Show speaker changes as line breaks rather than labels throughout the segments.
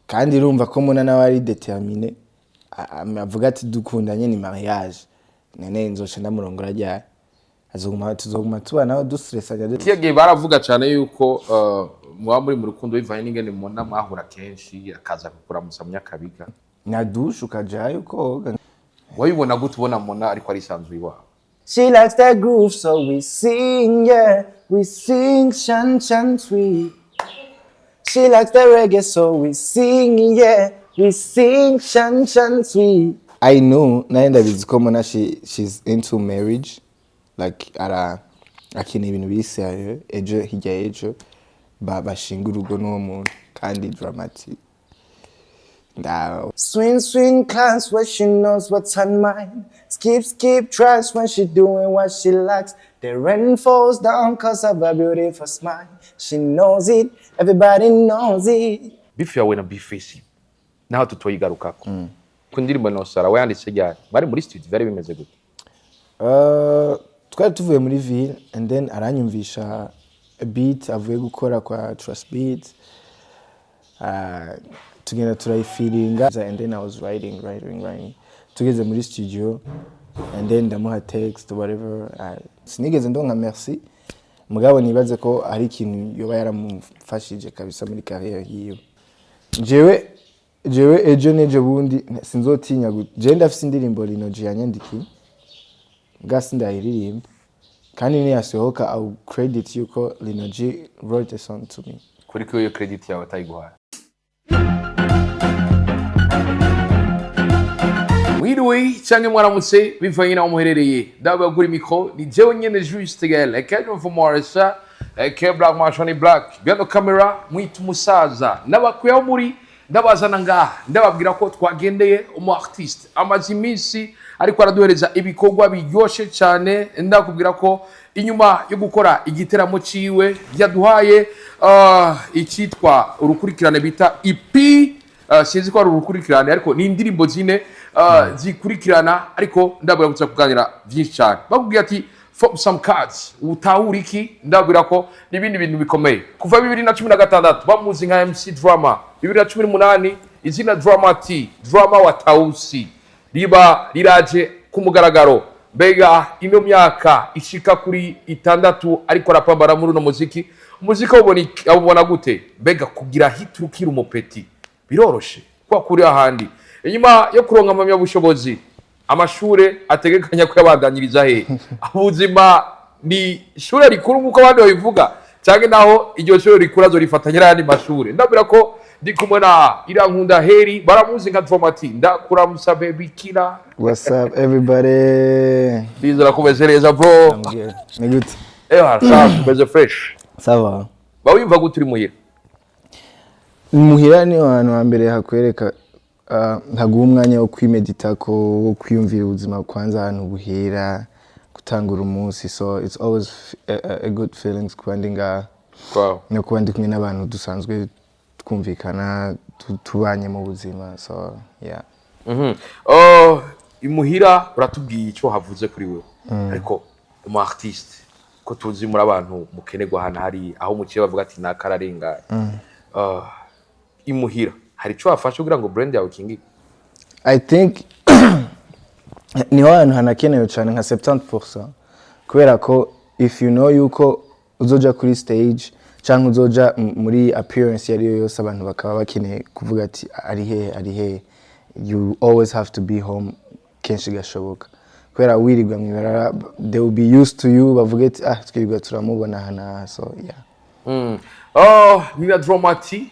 kandi urumva ko Mona nawe ari determiné avuga ati dukundanye ni mariage nene nzoca ndamurongora ryari tuzoguma tubanaho dustressanya
tiyagiye baravuga cyane yuko muba muri mu rukundo bivanye n'ingene Mona mwahura kenshi akaza kukuramutsa mu nyakabiga
na douche ukajayo koga
wabibona gute ubona Mona ariko ari sanzwe iwawe
she likes that groove so we sing yeah we sing shan shan sweet she likes the reggae so we sing yeah we sing shan shan sweet I know naenda biziko Mona she's into marriage like akina ibintu bisayo ejo hirya ejo bashinga urugo n'uwo muntu kandi dramatic now swing class when she knows what's on mine skip tracks when she doing what she likes the rain falls down cause of a beautiful smile she knows it everybody knows it
beef yawe na beefisi naho tutoyigarukako ku ndirimbo nosara wayanditse ryari bari muri studio very bimeze gute
twari tuvuye muri ville and then aranyumvisha a beat avuye gukora kwa Trust Beat tugenda turayifilinga and then I was writing tugeze muri studio and then ndamuha text whatever sinigeze ndonka merci mugabo nibaze ko ari ikintu yoba yaramufashije kabisa muri career yiwe jewe ejo nejo bundi sinzotinya je ndafise indirimbo Linoji yanyandikiye gasi ndayiririmba kandi ni yasohoka au credit yuko Linoji wrote a song to me
kuri ko iyo credit yawe atayiguha Mwiriwe cyangwa mwaramutse bivanye naho muherereye ndabagura mikro ni jewe nyene juste gale akaje for Morisa aka Black Mashani Black bino camera mwitu musaza nabakuye muri ndabazana ngaha ndababwira ko twagendeye umu artiste amazimisi ariko araduhereza ibikorwa biryoshe cyane ndakubwira ko inyuma yo gukora igiteramo ciwe yaduhaye ikitwa urukurikirane bita EP sinzi ko ari urukurikirane ariko ni indirimbo zine zikurikirana ariko ndabwira gutsa kuganira byinshi cyane bakubwira ati for some cards utahura iki ndabwira ko nibindi bintu bikomeye kuva 2016 bamuzi nka MC Drama 2018 izina Drama T Drama wa Tausi riba riraje ku mugaragaro mbega ino myaka ishika kuri 6 ariko rapambara muri no muziki ubona gute mbega kugira hit rukira umupeti biroroshe kwa kuri ahandi inyuma yo kuronka amamya bushobozi amashure ategekanya ko yabaganyiriza he ubuzima ni shure rikuru nkuko abandi babivuga cyangwa naho iryo shure rikura zo rifatanya n'andi mashure ndabira ko ndi kumwe na Irankunda Heri baramuzi nka Dromati ndakuramusa baby killer
what's up everybody
bizera kubezereza bro
ni good
sawa beze fresh
sawa
bawimva guturi
muhira ni ahantu hambere hakwereka ntaguha umwanya wo kwimedita ko wo kwiyumvira ubuzima kwanza ahantu buhera gutangura umunsi so it's always a good feelings kwandinga no kwandi kumwe n'abantu dusanzwe twumvikana tubanye mu buzima so yeah
imuhira uratubwiye icyo havuze kuri wewe ariko umu artiste ko tuzi muri abantu mukenerwa hana hari aho mukiye bavuga ati nakararenga imuhira hari icyo wafasha kugira ngo brand yawe kingi
I think ni hantu hanakenewe cyane nka 70% kubera ko if you know yuko uzoja kuri stage cyangwa uzoja muri appearance yariyo yose abantu bakaba bakeneye kuvuga ati ari he you always have to be home kenshi gashoboka kubera wirigwa mwibara they will be used to you bavuga ati twirigwa turamubona hana so yeah
ni Dromati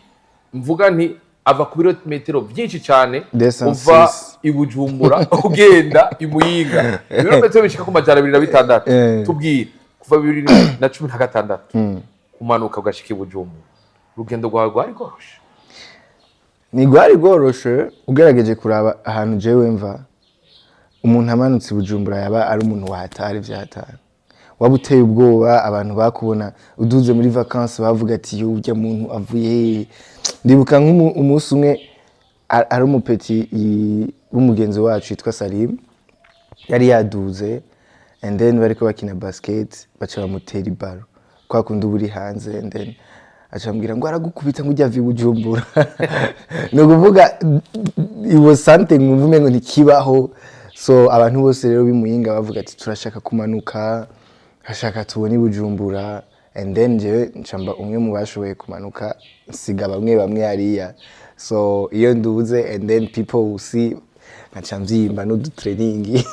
mvuga nti ava ku birometero byinshi cyane uva ibujumbura ugenda imuyinga ibirometero bishika ku majana 206 tubwire kuva 2016 kumanuka ugashika ibujumbura urugendo rwawe rwari goroshe
ni rwari goroshe ugerageje kuraba ahantu jewe mva umuntu amanutse ibujumbura yaba ari umuntu wahatari vyatari wabuteye ubwoba abantu bakubona uduze muri vacances bavuga ati ujya muntu avuye ndibuka nk'umunsi umwe ari umupeti w'umugenzi wacu yitwa Salim yari yaduze and then bariko bakina basket baca bamutera ibaro kwa kundi buri hanze and then acambwira ngo aragukubita ngo ujya Bujumbura no kuvuga iwo something muvume ngo ntikibaho. So abantu bose rero bimuyinga bavuga ati turashaka kumanuka, hashaka tubone Bujumbura, and then jewe ncamba umwe mu bashoboye kumanuka siga bamwe hariya. So iyo nduze and then people will see ngaca mvyimba no du training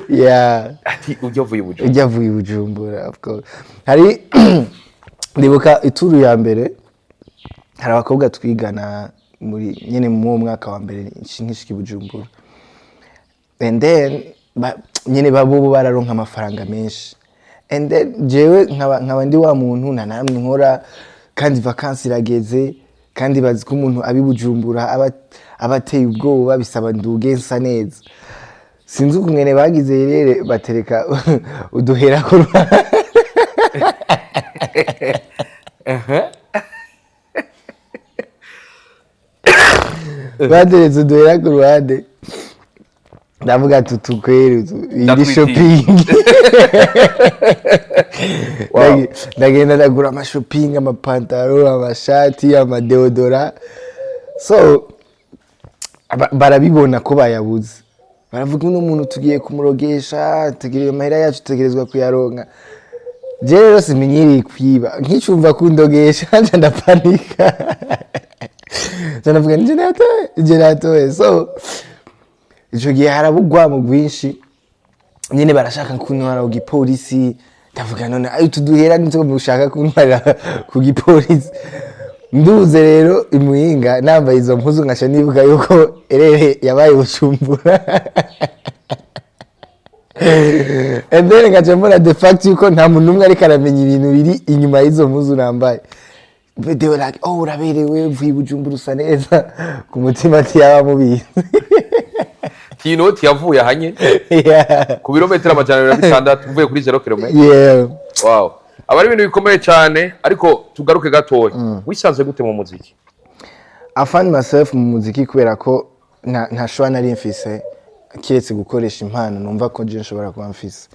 yeah.
Ati ujya vuye Bujumbura of course. Hari
ndibuka ituru ya mbere hari abakobwa twigana muri nyene mu mwaka wa mbere nkishiki Bujumbura, and then nyene babo bararonka amafaranga menshi, and then jewe nkaba ndi wa muntu na namwe nkora kandi vacances irageze kandi bazi ko umuntu abi Bujumbura abateye ubwoba bisaba nduge nsa neza. Sinzi kumwene bagize rere batereka uduhera ko baderetse uduhera ku ruhande ndavuga tutukwere indi shopping ndagenda ndagura ama shopping, amapantaro, amashati, amadeodora. So barabibona ko bayabuze, baravuga uno muntu tugiye kumurogesha, tugiriye amahera yacu tutegerezwa kuyaronka. Je rero simenyereye kwiba nkicumva kundogesha nje ndapanika cyanavuga nje natoye. So ico gihe harabugwa mu gwinshi nyene barashaka kuntwara ku gipolisi, ndavuga none ayo tuduhera nitso mushaka kuntwara ku gipolisi. Nduze rero imuyinga nambaye izo mpuzu nkaca nibuka yuko erere yabaye Bujumbura and then ngaca mbona de fact yuko nta muntu umwe ariko aramenya ibintu biri inyuma y'izo mpuzu nambaye. They were like, oh uraberewe uvuye Bujumbura usa neza, ku mutima ati yaba mubizi
kinoti yavuye hanye ku birometero 600 uvuye kuri 0 km.
Yeah,
wow, abari ibintu bikomeye cyane. Ariko tugaruke gatoya, wisanze gute mu muziki?
I find myself mu muziki kubera ko nta shwa nari mfise kiretse gukoresha impano numva ko je nshobora kuba mfise,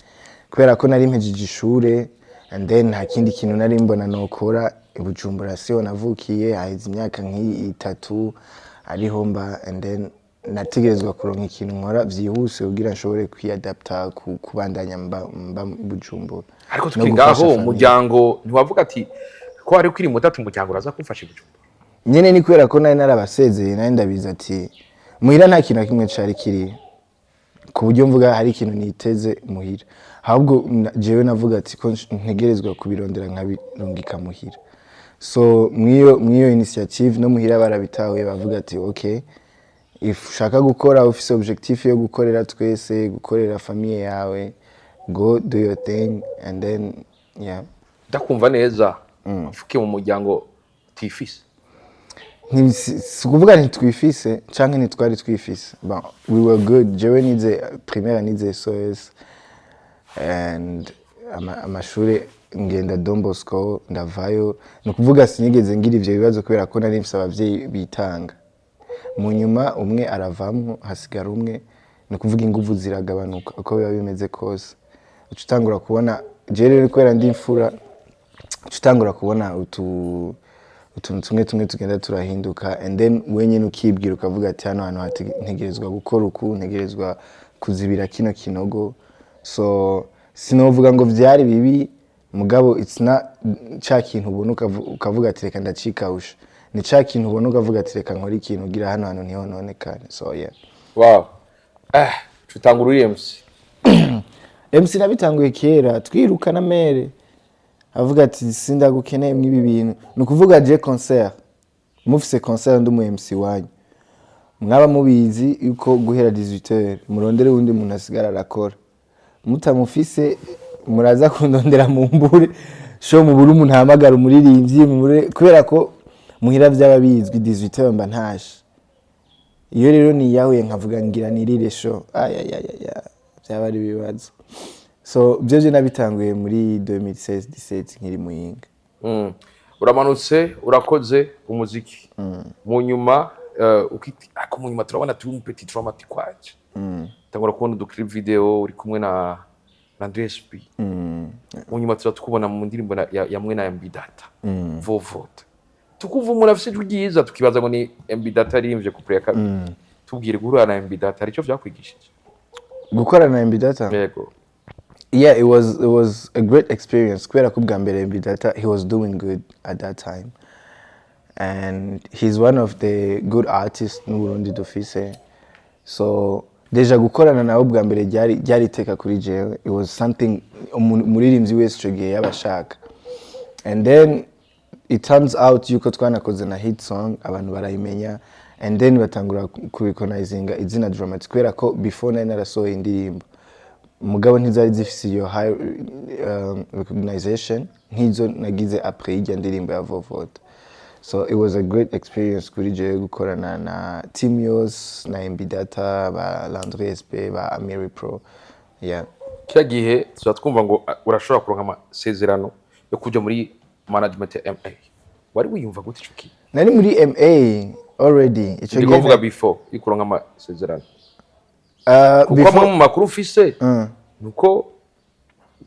kubera ko nari mpejije ishure and then nta kindi kintu nari mbona nokora. Bujumbura siho navukiye, haheze imyaka nk'itatu ariho mba, and then nategerezwa kuronka ikintu nkora vyihuse kugira nshobore kwiadapta kubandanya mba Bujumbura.
Ariko tukingaho umuryango ntiwavuga ati ko ari kwiri mutatu umuryango uraza kumfasha Bujumbura?
Nyene ni kubera ko nari narabasezeye nari ndabiza ati muhira nta kintu kimwe cari kiri ku buryo mvuga hari ikintu niteze muhira, ahubwo jewe navuga ati ko ntegerezwa kubirondera nkabirungika muhira. So mwiyo initiative no muhira barabitahuye bavuga ati okay, if ushaka gukora ufise objectif yo gukorera twese, gukorera famille yawe, go do your thing, and then yeah.
Ndakumva neza ufuke mu muryango tifise
sikuvuga ntitwifise canke ntitwari twifise. Bon, we were good. Jewe nize primaire nize SOS and amashure ngenda Don Bosco ndavayo, no kuvuga sinigeze ngira ivyo bibazo kubera ko nari mfise abavyeyi bitanga. Mu nyuma umwe aravamwo hasigara umwe, no kuvuga inguvu ziragabanuka uko biba bimeze kose. Ucutangura kubona je rero kubera ndi mfura, ucutangura kubona utuntu tumwe tugenda turahinduka, and then wenyene ukibwira ukavuga ati hano hantu ntegerezwa gukora uku, ntegerezwa kuzibira kino kinogo. So sinovuga ngo vyari bibi, mugabo it's not cha kintu ubona ukavuga ati reka ndacikawusha, ni cha kintu ubona ukavuga ati reka nkora ikintu ugira hano hantu ntihononekane. So yeah.
Wow. Tutangururiye MC.
MC nabitanguye kera twiruka na mere avuga ati sindagukeneye mwibi bintu. Nukuvuga je concert mufise concert ndi mu MC wanyu mwaba mubizi yuko guhera 18h murondere wundi muntu asigara arakora, mutamufise muraza kundondera mu mbure sho mu buri umuntu hamagara umuririmbyi mure, kubera ko muhira vyaba bizwi 18h mba ntashe. Iyo rero ni yahuye nkavuga ngira nirire sho byaba ari bibazo. So byo nabitanguye muri 2016-17 nkiri muyinga.
Uramanutse urakoze umuziki mu nyuma ukiti ako mu nyuma turabona turi petit traumatique kwaje tangura kubona du clip video uri kumwe na na DSP munyuma tuza tukubona mu ndirimbo ya mwe na MB Data Vovote tukuva umuntu afite ijwi ryiza tukibaza ngo ni MB Data arimvye ku play kabiri tubwire guhura na MB Data arico vyakwigishije
gukora na MB Data
yego.
Yeah, it was a great experience. Kubera ko bwa mbere MB Data, he was doing good at that time. And he's one of the good artists mu Burundi dufise. So deja gukorana nawe bwa mbere ryari teka kuri jewe. It was something umuririmbyi wese ico gihe yabashaka. And then it turns out yuko twanakoze na hit song abantu barayimenya, and then batangura kurecognizinga izina Dramatic kubera ko before nari narasohoye indirimbo mugabo ntizari zifise iyo high recognition nk'izo nagize après ijya ndirimbo ya Vovote. So it was a great experience kuri jewe gukorana na team yose na MB Data ba Landry SP ba Amiri Pro. Yeah,
kya gihe twumva ngo urashobora kuronka amasezerano yo kuja muri management ya MA. Wari wiyumva gute ico kintu?
nari muri MA already ico gihe
kuvuga before ikuronka amasezerano kuko mu makuru ufise nuko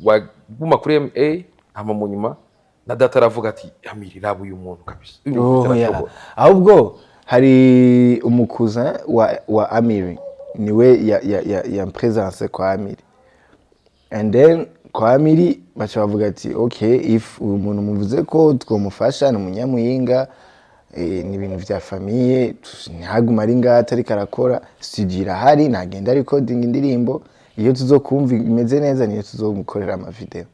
waguma kuri MA hama mu nyuma na Data aravuga ati Amiri raba uyu muntu kabisa.
Ahubwo hari umukuza wa Amiri niwe ya presence kwa Amiri, and then kwa Amiri bacha bavuga ati okay, if umuntu muvuze ko twomufasha n'umunyamuyinga ni ibintu vya famille ntihaguma ari ngata ariko arakora studio irahari nagenda recording indirimbo iyo tuzokumva imeze neza niyo tuzomukorera ama video.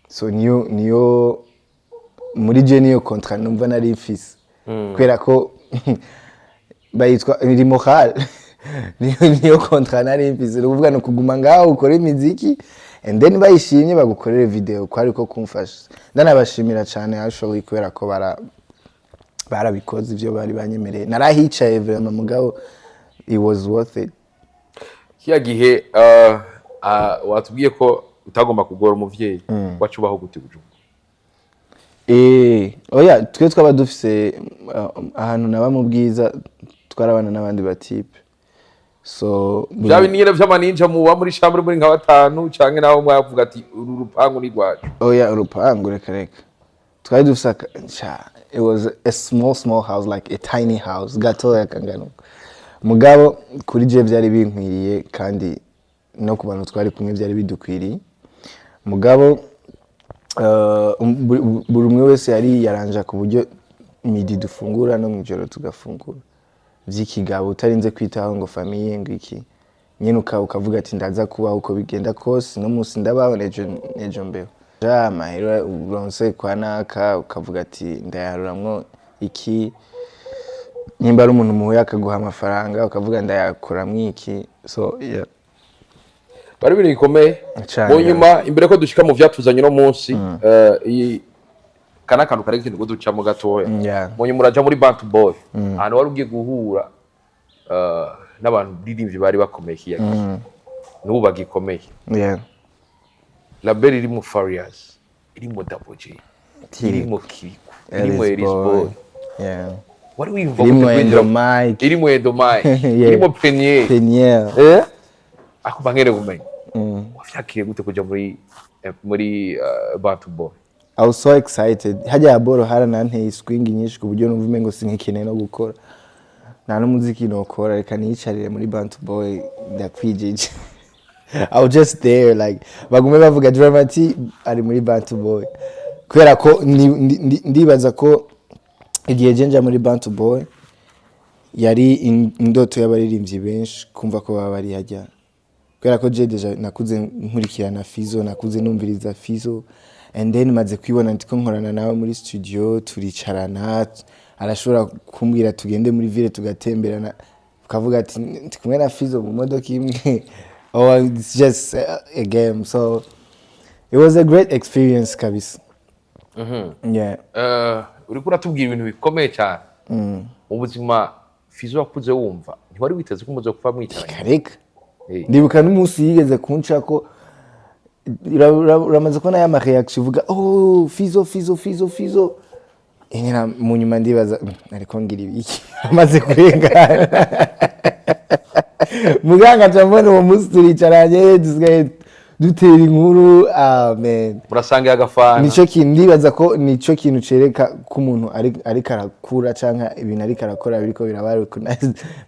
So niyo muri je niyo contrat numva nari mfise kwera ko bayitwa iri moral niyo contrat nari mfise ukuvuga no kuguma ngaho ukora imiziki and then bayishimye bagukorera video ko ariko kumfasha. Ndanabashimira cyane actually kwera ko barabikoze ivyo bari banyemereye narahicaye vraiment mugabo it was worth it.
Kiya gihe watubwiye ko utagomba kugora umuvyeyi wacubaho gute Bujumbura?
Oya twe twaba dufise ahantu naba mu bwiza twarabana n'abandi batipe. So
byabi nyine vy'amaninja muba muri chambre muri nka batanu canke naho mwavuga ati uru rupangu ni rwacu?
Oya urupangu reka twari dufise it was a small house, like a tiny house gatoya kangano mugabo kuri je byari binkwiriye kandi no ku bantu twari kumwe byari bidukwiriye mugabo buri umwe wese yari yaranja ku buryo midi dufungura no mwijoro tugafungura vy'ikigabo utarinze kwitaho ngo famille ngo iki nyene ukavuga ati ndaza kubaho uko bigenda kose no munsi ndabaho nejo mbeho mahera uronse kwa naka ukavuga ati ndayaruramwo iki nimba ari umuntu muhuye akaguha amafaranga ukavuga ndayakoramwo iki. So yeah,
bari biri bikomeye mu nyuma imbere ko dushika mu vyatuzanye no munsi kana kantu kare kintu guduca mu gatoya mu nyuma uraja muri Bantu Boy ahantu wari ugiye guhura n'abantu biririmvye bari bakomeye kiyagiye n'ubu bagikomeye. Label irimo Farias, irimo Double J, irimo Kiriku, irimo Erisboy. Wari wiyumva
irimo Mike,
irimo Edomai, irimo Peniel. Ako bangere kumenya. Wafyakiye gute kuja muri Bantu Boy?
I was so excited. Hajya aboro harananteye swing nyinshi ku buryo numva umengo sinkikeneye no gukora. Nta n'umuziki nokora reka niyicarire muri Bantu Boy ndakwijije. I was just there like bagume bavuga Dramatic ari muri Bantu Boy kubera ko ndibaza ko igihe jenja muri Bantu Boy yari indoto y'abaririmbyi benshi kumva ko baba bari hajya kubera ko je deja nakuze nkurikirana Fizo nakuze numviriza Fizo, and then maze kwibona ndiko nkorana nawe muri studio turicarana arashobora kumbwira tugende muri ville tugatemberana ukavuga ati ndi kumwe na Fizo mu modoka imwe. Oh, it's just a game. So it was a great experience, kabisa. Yeah.
Uriko uratubwira ibintu bikomeye cyane. Mu buzima Fizo wakuze wumva. Ntiwari witeze ko muzo kuva mwicaranye.
Kareka. Ndibuka n'umunsi yigeze kunca ko uramaze ko na ya reaction uvuga oh Fizo. Nyina mu nyuma ndibaza ariko ngira ibiki. Amaze kurengana. Muganga cyambona uwo munsi turicaranye dusigaye dutera inkuru amen
murasanga agafana
nico kintu ndibaza ko nico kintu cereka ko umuntu ari karakura canka ibintu ari karakora biriko birabari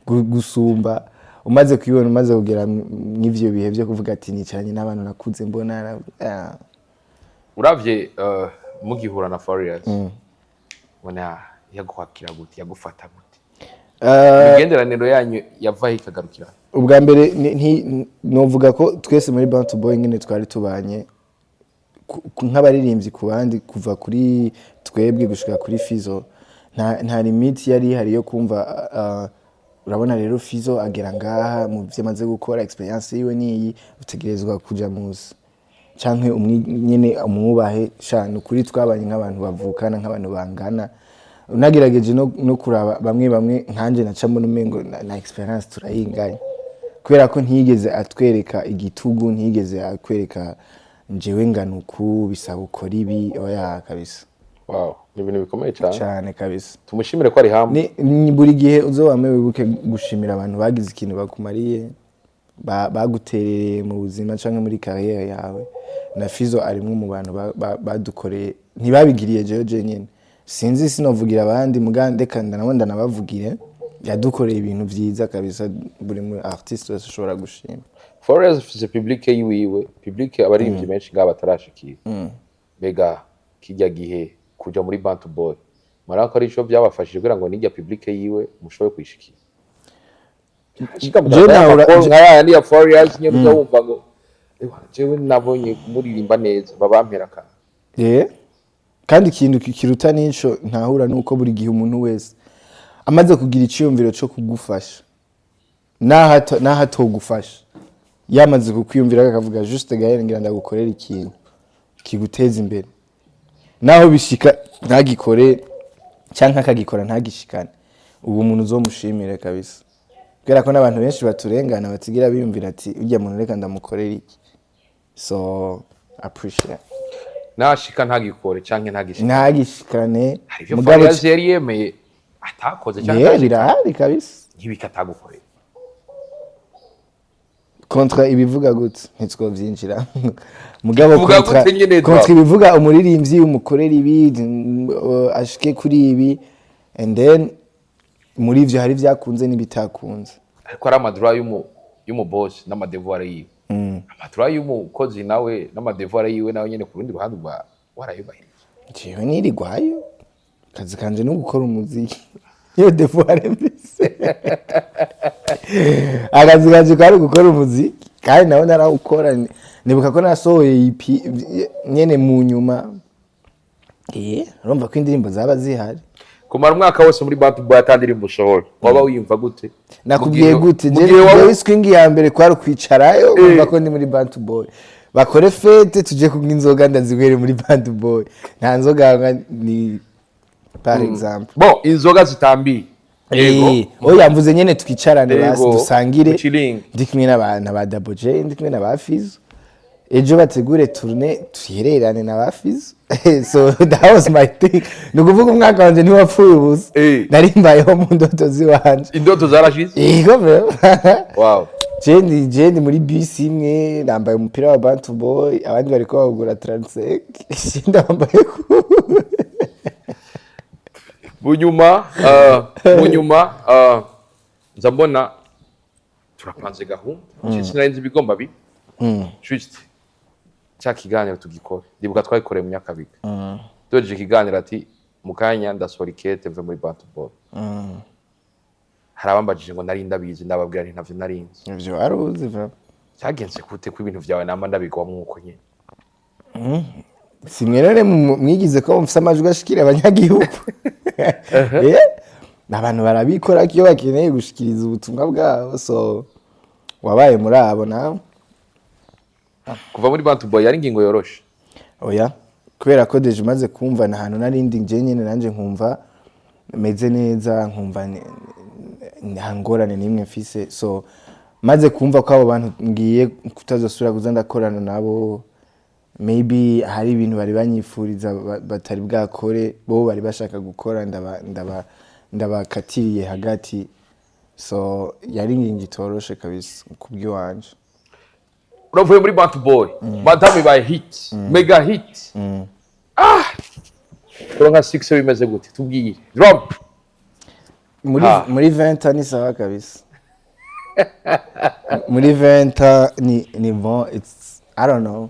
gusumba umaze kwibona umaze kugera n'ivyo bihe byo kuvuga ati nicaranye n'abantu nakuze mbona
uravye mugihura na Farious bona yaguhakira gute yagufata gute imigenderaniro yanyu yavaho ikagarukira
ubwa mbere novuga ko twese muri Bantu Boy nyine twari tubanye nk'abaririmbyi ku bandi kuva kuri twebwe gushika kuri Fizo nta limit yari ihari yo kumva urabona rero Fizo agera ngaha mu vyamaze gukora experience yiwe niyi utegerezwa kuja muzi canke nyene umwubahe shano kuri twabanye nk'abantu bavukana nk'abantu bangana unagerageje no kuraba bamwe nkanje nacamo n'umengo na experience turayinganye kubera ko ntiyigeze atwereka igitugu ntiyigeze atwereka njewe nganuku bisaba ukora ibi oya kabisa
wow ni ibintu bikomeye
cyane kabisa
tumushimire ko ari hamwe
ni buri gihe uzowame wibuke gushimira abantu bagize ikintu bakumariye baguterereye mu buzima canke muri career yawe na Fizo arimwe mu bantu badukoreye ntibabigiriye jeje nyene sinzi sinovugira abandi mugande kandi nabonda nabavugire yadukoreye ibintu vyiza kabisa buri mu artiste wese ushobora gushima
Farious afise public yiwe public abaririmbyi benshi ngaba batarashikira bega kijya gihe kuja muri Bantu Boy marako ari ico byabafashije kugira ngo nijya public yiwe mushoboye kwishikira nkaya ni Farious nyine wumva ngo jewe nabonye muririmba neza babampera kana
kandi ikintu kiruta nico ntahura nuko buri gihe umuntu wese amaze kugira iciyumviro cyo kugufasha nahato gufasha yamaze kukwiyumvira akavuga juste Gaël ngira ndagukorera ikintu kiguteza imbere naho bishika ntagikore canka akagikora ntagishikane ubu umuntu uzomushimire kabisa kubera ko n'abantu benshi baturengana batigira biyumvira ati ujya muntu reka ndamukorera iki so appreciate
nashika ntagikore canke
ntagishikane
mugabo yari yemeye atakoze
cyane birahari kabisa
ntibikatagukore
kontra ibivuga gute ntitwovyinjira mugabo kontra ibivuga umuririmbyi umukorera ibi ashike kuri ibi and then muri ivyo hari vyakunze n'ibitakunze
ariko ari amadura y'umu boss n'amadevoir yiwe amadura y'umukozi nawe n'amadevoir yiwe nawe nyene ku rundi ruhande rwa warayubahirije
jewe nirigwayo kazi kanje no gukora umuziki iyo devoir mbise akazi kanje kari gukora umuziki kandi nawe narawukora nibuka ko nasohoye EP nyene mu nyuma urumva ko indirimbo zaba zihari
kumara umwaka wose muri Bantu Boy atandirimbo usohora waba wiyumva gute
nakubwiye gute je swing ya mbere kwari kwicarayo umva ko ndi muri Bantu Boy bakore fete tuje kunywa inzoga ndazigwere muri Bantu Boy nta nzoga ni par exemple
bon inzoga zitambi
oya mvuze nyene twicarane basi dusangire ndi kumwe n'abantu ba Double J ndi kumwe n'aba Fizo ejo bategure tourne tuhererane n'aba Fizo so that was my thing nukuvuga umwaka wanje ntiwapfuye ubusa nari mbayeho mu ndoto ziwanje
indoto zarashize
yego bro
wow
jendi muri bus imwe nambaye umupira wa Bantu Boy abandi bariko bagura 35 ndambaye
munyuma nzambona turapanze gahunda sinari bigomba bi juste cya kiganiro tugikora ndibuka twayikoreye mu nyakabiga doje kiganiro ati mukanya ndasohora ikete mve muri Bantu Boy harabambajije ngo nari ndabizi ndababwira nti ntavyo narinzi
ivyo aruzi bro
cyagenze kute ku ibintu byawe namba ndabigwa mwuko nyene
simwerere mwigize ko mfise amajwi ashikira abanyagihugu n'abantu barabikora kiyo bakeneye gushikiriza ubutumwa bwabo so wabaye muri abo nawe
kuva muri Bantu Boy yari ingingo yoroshe
oya kubera ko deje maze kumva na hano narindi nje nyene nanje nkumva meze neza nkumva ntangorane nimwe mfise so maze kumva ko abo bantu ngiye kutazosubira kuza ndakorana nabo maybe hari ibintu bari banyifuriza batari bwakore bo bari bashaka gukora ndabakatiriye hagati so yari ngingi toroshe kabisa kubwiwanje
uravuye muri Bad Boy madame by hit mega hit kuronka 6 bimeze gute tubwire drop
muri 20 ni sawa kabisa muri 20 ni bon it's I don't know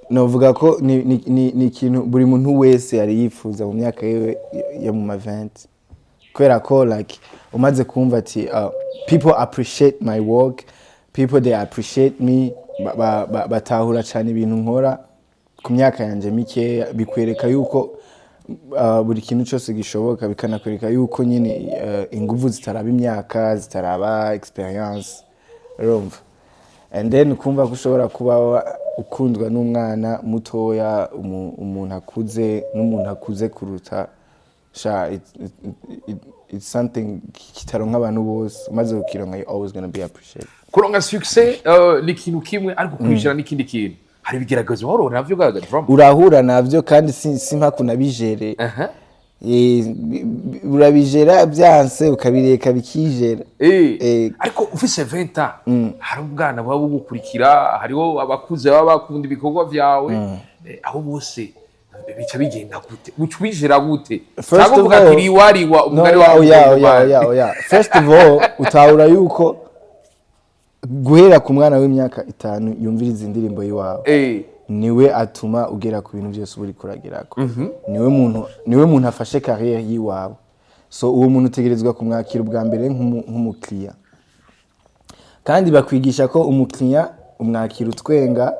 novuga ko ni ikintu buri muntu wese yari yifuza mu myaka yewe ya mu 20 kwera ko like umaze kumva ati people appreciate my work, people they appreciate me, batahura cyane ibintu nkora ku myaka yanje mike, bikwereka yuko buri kintu cyose gishoboka, bikanakwereka yuko nyine ingufu zitaraba imyaka, zitaraba experience urumva. And then kumva ko ushobora kuba ukundwa n'umwana mutoya, umuntu akuze n'umuntu akuze kuruta sha it's something kitaronka abantu bose, maze ukironka you always gonna be appreciated.
Kuronka success ni kintu kimwe ariko kwijana n'ikindi kintu. Hari bigeragezo waro navyo gaga drama.
Urahura navyo kandi simpa kunabijere. Urabijera byanse ukabireka bikijera.
Ariko ufise 20 hari ubwana baba bugukurikira, hariho abakuze baba bakunda ibikorwa vyawe, abo bose bica bigenda gute ucwijera gute cyangwa kiri wariwa umugari wawe
ya first of all utahura yuko guhera ku mwana w'imyaka 5 yumviriza indirimbo yiwawe niwe atuma ugera ku bintu byose uri kuragerako. Niwe muntu afashe career yiwawe, so uwo muntu utegerezwa kumwakira ubwa mbere nk'umukiriya, kandi bakwigisha ko umukiriya umwakira utwenga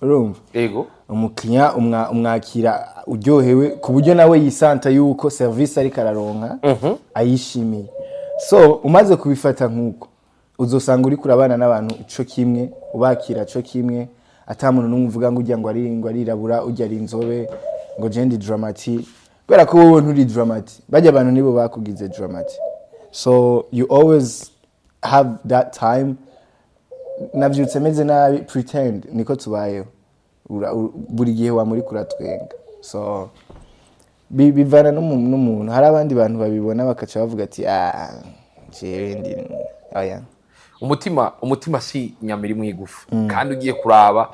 urumva.
Yego
umukiriya umwakira uryohewe ku buryo nawe yisanta yuko service ari kararonka ayishimiye. So umaze kubifata nkuko uzosanga uri kurabana n'abantu ico kimwe, ubakira cyo kimwe, atamuntu n'umuvuga ngo ujya ngo arirabura, ujya ari inzobe ngo jendi dramatic, kubera ko wowe nturi dramatic, bajya abantu nibo bakugize dramatic. So you always have that time. Navyutse meze nabi pretend niko tubayeho buri gihe wa muri kuratwenga. So bivana n'umuntu, hari abandi bantu babibona bakaca bavuga ati jewe ndi aya
umutima si nyamiri mwigufu. Kandi ugiye kuraba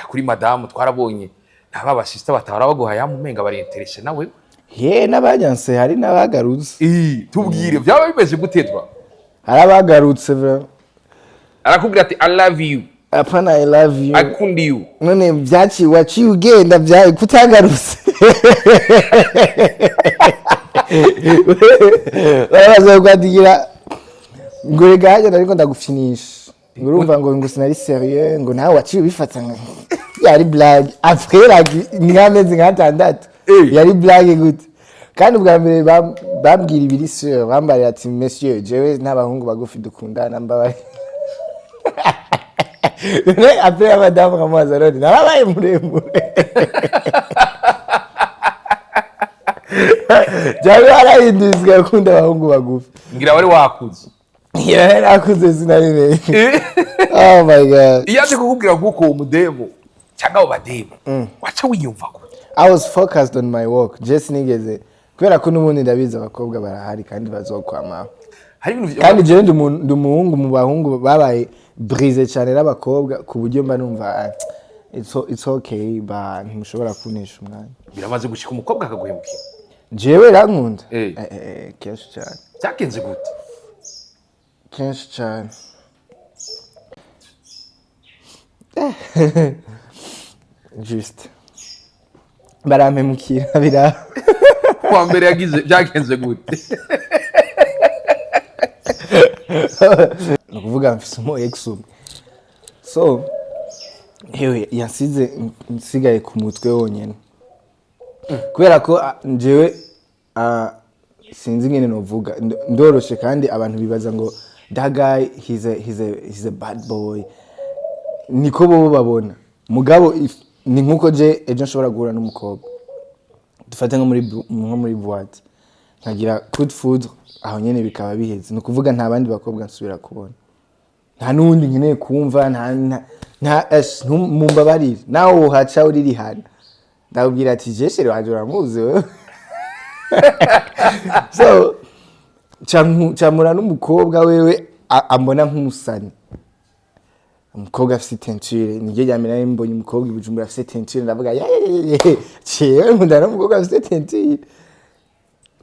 kuri madamu twarabonye aba basista batahora baguha yamumenga bari interesse nawe
n'abanyanse, hari n'abagarutse.
Tubwire byaba bimeze gutetwa.
Hari abagarutse bro,
arakubwira ati I love you.
Apana I love you.
Akundi you.
None byaci waci ugenda byaye kutagarutse. Baraza kwadigira ngo regaje nariko ndagufinisha. Ngurumva ngo sinari sérieux, ngo nawe waci ubifata ngo yari blague. Après la ngameze nkatandatu. Yari blague gute. Kandi ubwa mbere bambwira ibiri sûr, bambara ati monsieur jewe n'abahungu bagufi dukundana mbabaye. Après madame Ramazarodi narabaye muremure. Jawe arahindizwa akunda abahungu bagufi.
Ngira wari wakuze.
Nakuze sinari. Oh my god.
Iyaje kukubwira guko umudemo cyangwa abademo wacha wiyumva ko.
I was focused on my work. Just nigeze kubera ko n'ubundi ndabiza abakobwa barahari kandi bazokwama. Kandi je ndi umuhungu mu bahungu babaye brise cyane n'abakobwa ku buryo mba numva it's okay ba ntimushobora kunesha umwanya.
Biramaze gushika umukobwa akaguhemukira.
Jewe rankunda kenshi cyane.
Cyakenze gute?
Kenshi cyane. Just barampemukira bira
kwa mbere yagize byakenze gute?
Nukuvuga mfise umu ex umwe, so hewe yansize nsigaye ku mutwe wonyene kubera ko njewe sinzi ngene novuga ndoroshe, kandi abantu bibaza ngo that guy he's a bad boy, niko bo babona. Mugabo ni nkuko je ejo nshobora guhura n'umukobwa dufate nko muri boîte nkagira good food aho nyene bikaba biheze, no kuvuga nta bandi bakobwa nsubira kubona, nta nundi nkeneye kumva nta mumbabarire nawe uhaca uriri hana ndabwira ati jeshere waje uramuzi wewe. So camura n'umukobwa wewe ambona nk'umusani, umukobwa afite teinture nige yamira mbonye umukobwa ibujumbura afite teinture ndavuga ciye nkunda umukobwa afite teinture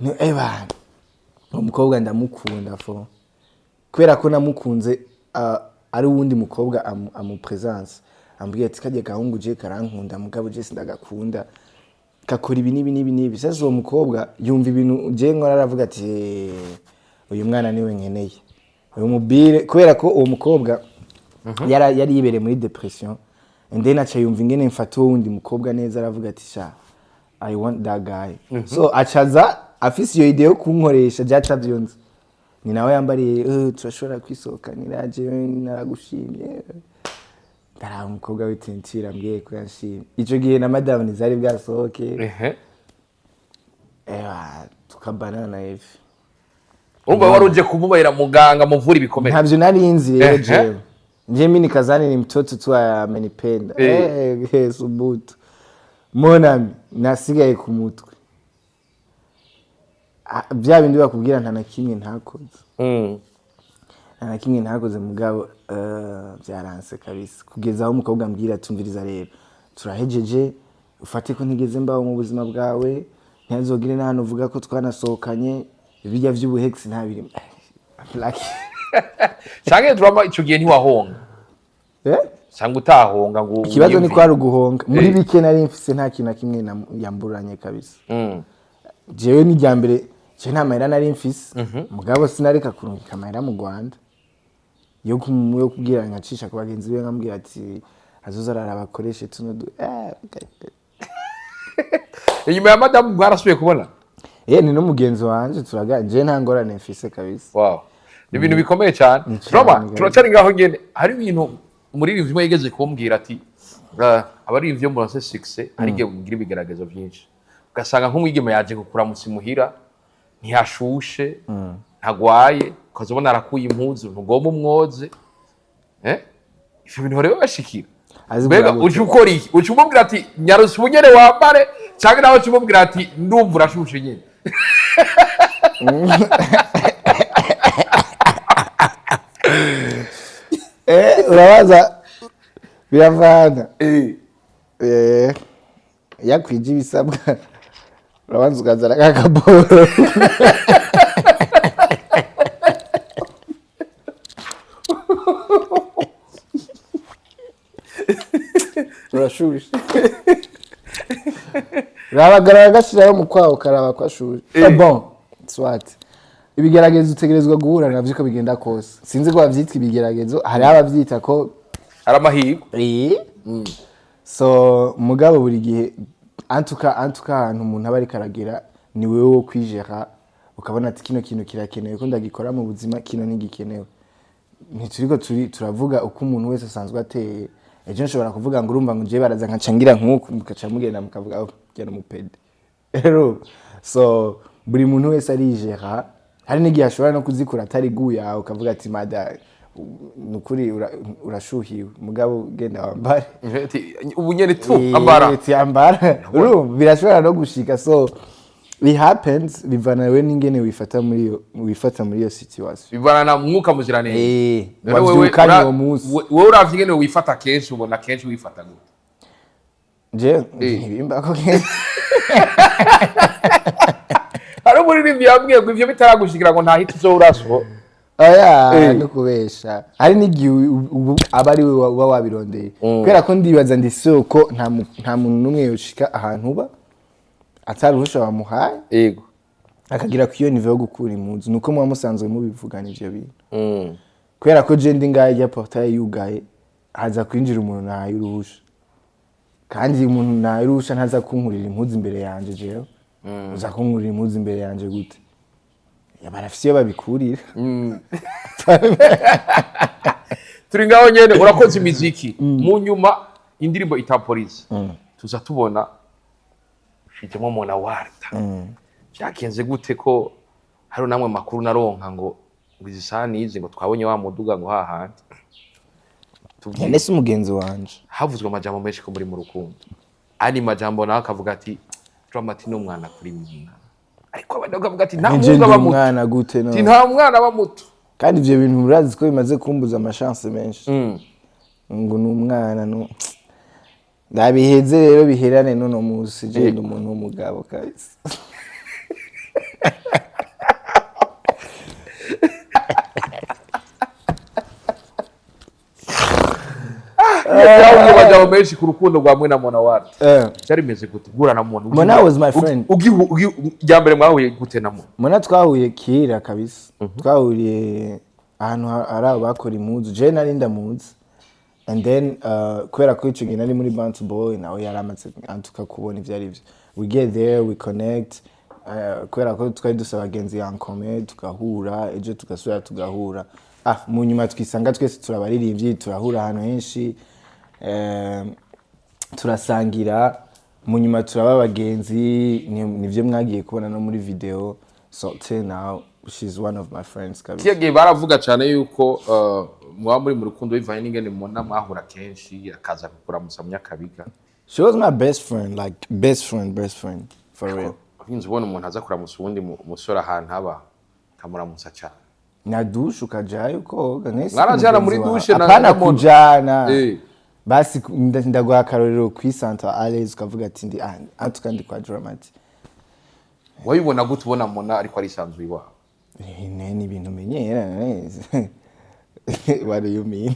no bana umukobwa ndamukunda fo kubera ko namukunze ari wundi mukobwa amu presence ambwiye ati kajye gahungu je karankunda mugabo je sindagakunda kakora ibi nibi sasa uwo mukobwa yumva ibintu je nkora aravuga ati uyu mwana niwe nkeneye uyu mubire kubera ko uwo mukobwa yari yibereye muri depression and then acha yumva ingene mfata wundi mukobwa neza aravuga ati sha I want that guy so achaza afise iyo idea yo kunkoresha byatavyonze ni nawe yambariye turashobora kwisohokanira je naragushimye Dara umukobwa w'itintira mbwiye ko yanshimye ico gihe na madame nizari bwasohoke tukabana na Eve
umva waruje kumubaira muganga muvura ibikomere
ntabyo nari nzi rero jewe nje mini kazani ni mtoto tu amenipenda subutu monami nasigaye ku mutwe bya bindi bakubwira nta na kimwe ntakoze nta kimwe ntakoze mugabo byaranse kabisa kugeza aho umukobwa ambwira tumviriza rero turahejeje ufate ko ntigeze mbaho mu buzima bwawe ntazogire n'ahantu uvuga ko twanasohokanye ibijya by'ubuhex ntabiri lucky
Change drama ico gihe ntiwahonga cyangwa utahonga ngo
ikibazo ni kwari uguhonga muri bike nari mfise nta kintu kimwe yamburanye kabisa jewe ni ryambere je nta mahera nari mfise mugabo sinareka kurungika amahera mu Rwanda yo kubwira nkacisha ku bagenzi be nkambwira ati azoza arabakoreshe tuno
inyuma ya madame bwarasubiye kubona
ni no mugenzi wanje je nta ngorane mfise kabisa
wow ni ibintu bikomeye cyane Roma turacari ngaho ngene hari ibintu muri ivyo mwe yigeze kumbwira ati abari ivyo mu 6 ari giye kugira ibigaragazo byinshi ugasanga nk'umwigeme yaje gukura musimuhira ntiyashushe ntagwaye ukazobona arakuye impuzu ntugomba umwoze ivyo bintu rero bashikira mbega uje ukora iki uje umubwira ati nyarusi ubunyene wambare cyangwa nawe uje umubwira ati ndumva urashushe nyene
urabaza biravana yakwije ibisabwa urabanza ukazana kakaboro urashushe urabagaragara gashirayo mu kwawo karaba kwashushe bon swat ibigeragezo utegerezwa guhura navyo ko bigenda kose sinzi ko bavyitwa ibigeragezo hari abavyita ko
ari amahirwe
so mugabo buri gihe antuka ahantu umuntu aba ari karagira ni wewe wo kwijera ukabona ati kino kintu kirakenewe ko ndagikora mu buzima kino ntigikenewe ntituriko turavuga uko umuntu wese asanzwe ateye ejo nshobora kuvuga ngo urumva ngo je baraza nkacangira nkuko mukaca mugenda mukavuga gena mupede rero so buri muntu wese arijera hari n'igihe ashobora no kuzikura atari guya ukavuga ati mada nukuri urashuhiwe mugabo genda wambare
ubunyene tu ambara
birashobora no gushika so it happens bivana wewe n'ingene wifata muri iyo situation
bivana na mwuka muzirane
wewe
uravye ingene wifata kenshi ubona kenshi wifata gute
je ntibimba ko kenshi
hari muri yambwiye ngo ivyo bitaragushikira ngo ntahita uzo uraso
no kubesha hari n'igihe abari we wabirondeye kubera ko ndibaza ndisoko nta muntu n'umwe yoshika ahantu uba atari uruhusha bamuhaye
yego
akagira ku iyo nivo yo gukura impunzi nuko muba musanzwe mubivugana ivyo bintu kubera ko je ndi ngaye ya portail yugaye haza kwinjira umuntu nayo uruhusha kandi umuntu nayo uruhusha ntaza kunkurira impunzi imbere yanje jewe uza kunkurira impunzi imbere yanje gute barafise iyo babikurira
turi ngaho nyene urakoze imiziki mu nyuma indirimbo itaporize tuza tubona shitemo MONNA WALDA byakenze gute ko hari namwe makuru naronka ngo izisani izi ngo twabonye wa muduga ngo hahandi
nese umugenzi wanje
havuzwe amajambo menshi ko muri mu rukundo ari majambo nawe akavuga ati Dramati no mwana kuri mwana ariko abandi bakavuga ati nta
mwana gute no
nta mwana ba muto
kandi ivyo bintu murazi ko bimaze kumbuza amachance menshi ngo numwana no ndabiheze rero biherane none musi je umuntu w'umugabo kabisa
yawe bajya menshi ku rukundo rwa mwe na Monna Walda cyari meze gute gura na Monna
Monna was my friend
ujyambere mwahuye gute na
Monna twahuye kira kabisa twahuriye ahantu ari bakora impuzu je nari ndamuzi and then kwera ko ico gina ari muri Bantu Boy nawe yaramaze antuka kubona ivyo ari byo we get there we connect kwera ko twari dusaba abagenzi yankome tukahura ejo tugasubira tugahura mu nyuma twisanga twese turabaririmbyi turahura ahantu henshi turasangira mu nyuma turaba abagenzi nivyo mwagiye kubona no muri video so till now she's one of my friends kabisa
kiye baravuga cyane yuko muba muri mu rukundo bivanye n'ingene Monna mwahura kenshi akaza kukuramusa mu nyakabiga
she was my best friend like best friend for real
hinze ubona umuntu aza kuramusa ubundi musora ahantu haba kamuramutsa cyane
na dushe ukajayo koga nese
mwarajana muri dushe na
apana kujana basi ndagwa akarorero ku Santa Alex ukavuga ati ndi atukandi kwa Dramati
wayibona gute ubona Monna ariko ari sanzwe iwa
ni ibintu menyera neza what do you mean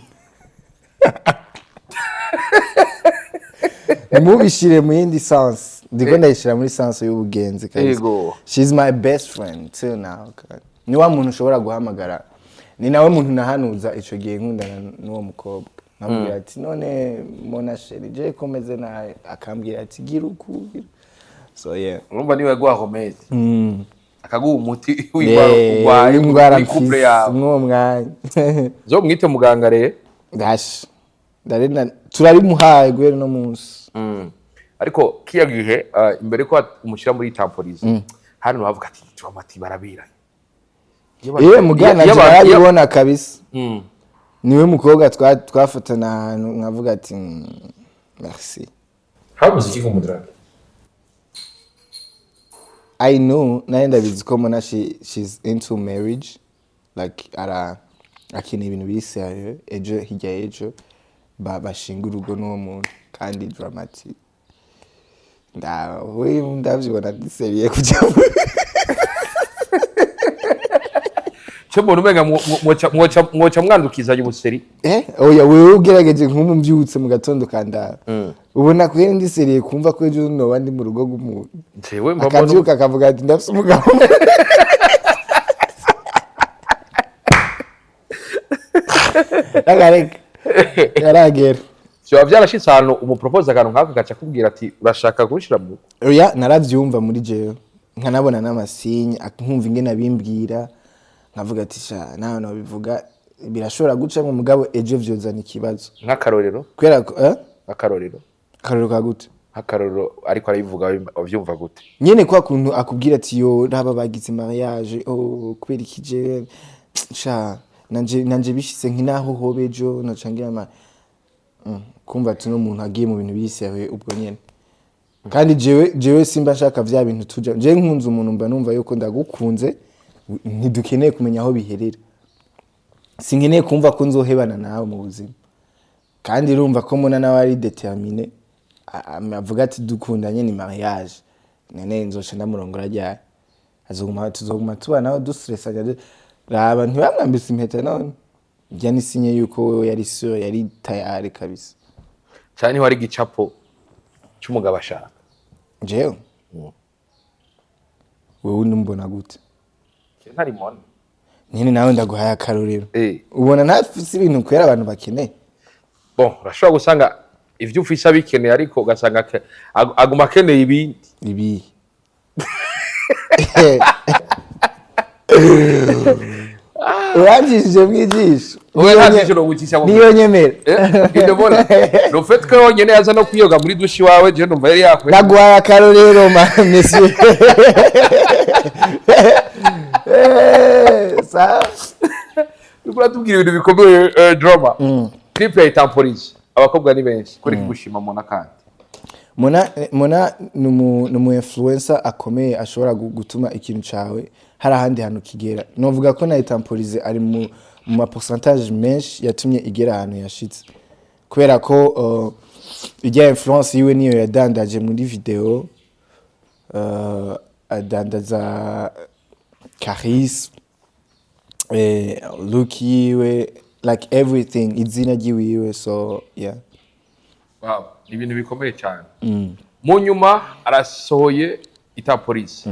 mubishire mu yindi sense ndiko ndayishira muri sense y'ubugenzi kabisa she's my best friend till now ni wa muntu ushobora guhamagara ni nawe muntu nahanuza ico gihe nkundana n'uwo mukobwa nambwira ati none Monna sheri je komeze na akambwira ati gira uku so yeah
urumva niwe gwahomeze akaguha umuti
w'indwara couple yawe mwo mwanya
zo mwite muganga re
dash darena turabimuhaye gwere no munsi
ariko kiya gihe imbere ko umushira muri tamporize hano bavuga ati Dramati barabira
mugana yarabibona kabisa niwe mukobwa twafatana nkavuga ati merci
habuze iki kumudra
I know naenda biziko Monna she's into marriage like akini ibintu bise ejo hijya ejo bashinga urugo n'uwo muntu kandi Dramati ndavyibona diseriye kujya
Chemo numenga mwoca mwandukizanye ubuseri
oya wewe ugerageje nk'umumbyutse mu gatondo kanda ubona ko ndi seriye kumva ko ejo no bandi mu rugo gumuntu
jewe mbona
akabyuka akavuga ati ndafise umugabo agareka yaragera
cyo byarashitse hano umupropose akantu nkako gaca kubwira ati urashaka gushira mu
oya naravyumva muri jewe nkanabona n'amasinye nkumva ingene abimbwira nkavuga ati sha nawe no bivuga birashobora guca mu mugabo ejo vyozana ikibazo
nk'akarorero
kwera ko
akarorero
ka gute
akarorero ariko arabivuga avyumva gute
nyene kwa kuntu akubwira ati yo raba bagize mariage kubera ikije sha nanje bishitse nkinaho hobejo nacangira ama kumva ati no muntu agiye mu bintu bisewe ubwo nyene kandi jewe simba nshaka vya bintu tuja je nkunze umuntu mba numva yuko ndagukunze ntidukeneye kumenya aho biherera sinkeneye kumva ko nzohebana nawe mu buzima kandi urumva ko Monna nawe ari determiné avuga ati dukundanye ni mariage nene nzoca ndamurongora ryari tuzoguma tubana dustressanya raba ntibamwambise impeta none bya nisinye yuko yari sure yari tayari kabisa
cyane wari gicapo cy'umugabo ashaka
jewe wewe mbona gute
ntari Monna
nyine nawe ndaguhaye akarorero ubona ntafise ibintu kwera abantu bakeneye
bon urashobora gusanga ivyo ufise abikeneye ariko ugasanga aguma akeneye ibindi
urangishije mwijisho
niyo
nyemera
ndabona no fait que wonyene yaza no kwiyoga muri dushi wawe je ndumva yari yakwe
ndaguhaye akarorero monsieur ça
ukura tubwira ibintu bikomeye drama clip ya tamporize abakobwa ni benshi kuri gushima Monna kandi
Monna numu influencer akomeye ashobora gutuma ikintu cawe hari ahandi hantu kigera novuga ko na tamporize ari mu ma pourcentage menshi yatumye igera ahantu yashitse kubera ko ijya influence yiwe niyo yadandaje muri video adandaza charisme look yiwe like everything izina ryiwe so yeah
wow ibintu bikomeye cyane mu nyuma arasohoye ita police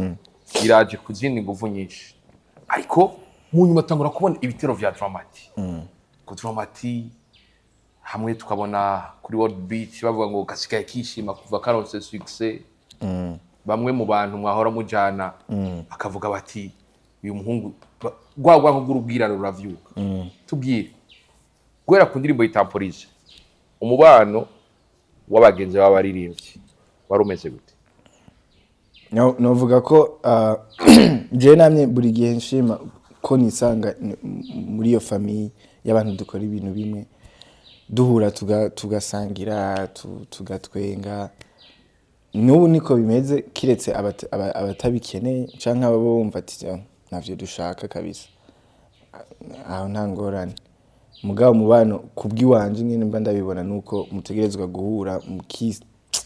iraje kuzindi nguvu nyinshi ariko mu nyuma tangura kubona ibitero vya Dramati ku Dramati hamwe tukabona kuri World Beach bavuga ngo kasikaye kishima kuva karonse success bamwe mu bantu mwahora mujana bakavuga bati uyu muhungu gwagwa ngurubwirano ruravyuka tubwire gwera ku ndirimbo y'Itamporize umubano w'abagenzi b'abaririmbyi warumeze gute
novuga ko je namye buri gihe nshima ko nisanga muri iyo famille y'abantu dukora ibintu bimwe duhura tugasangira tugatwenga n'ubu niko bimeze kiretse abatabikeneye canke abo bumva ati navyo dushaka kabisa aho nta ngorane mugabo mubano kubwiwanje nyene mba ndabibona nuko mutegerezwa guhura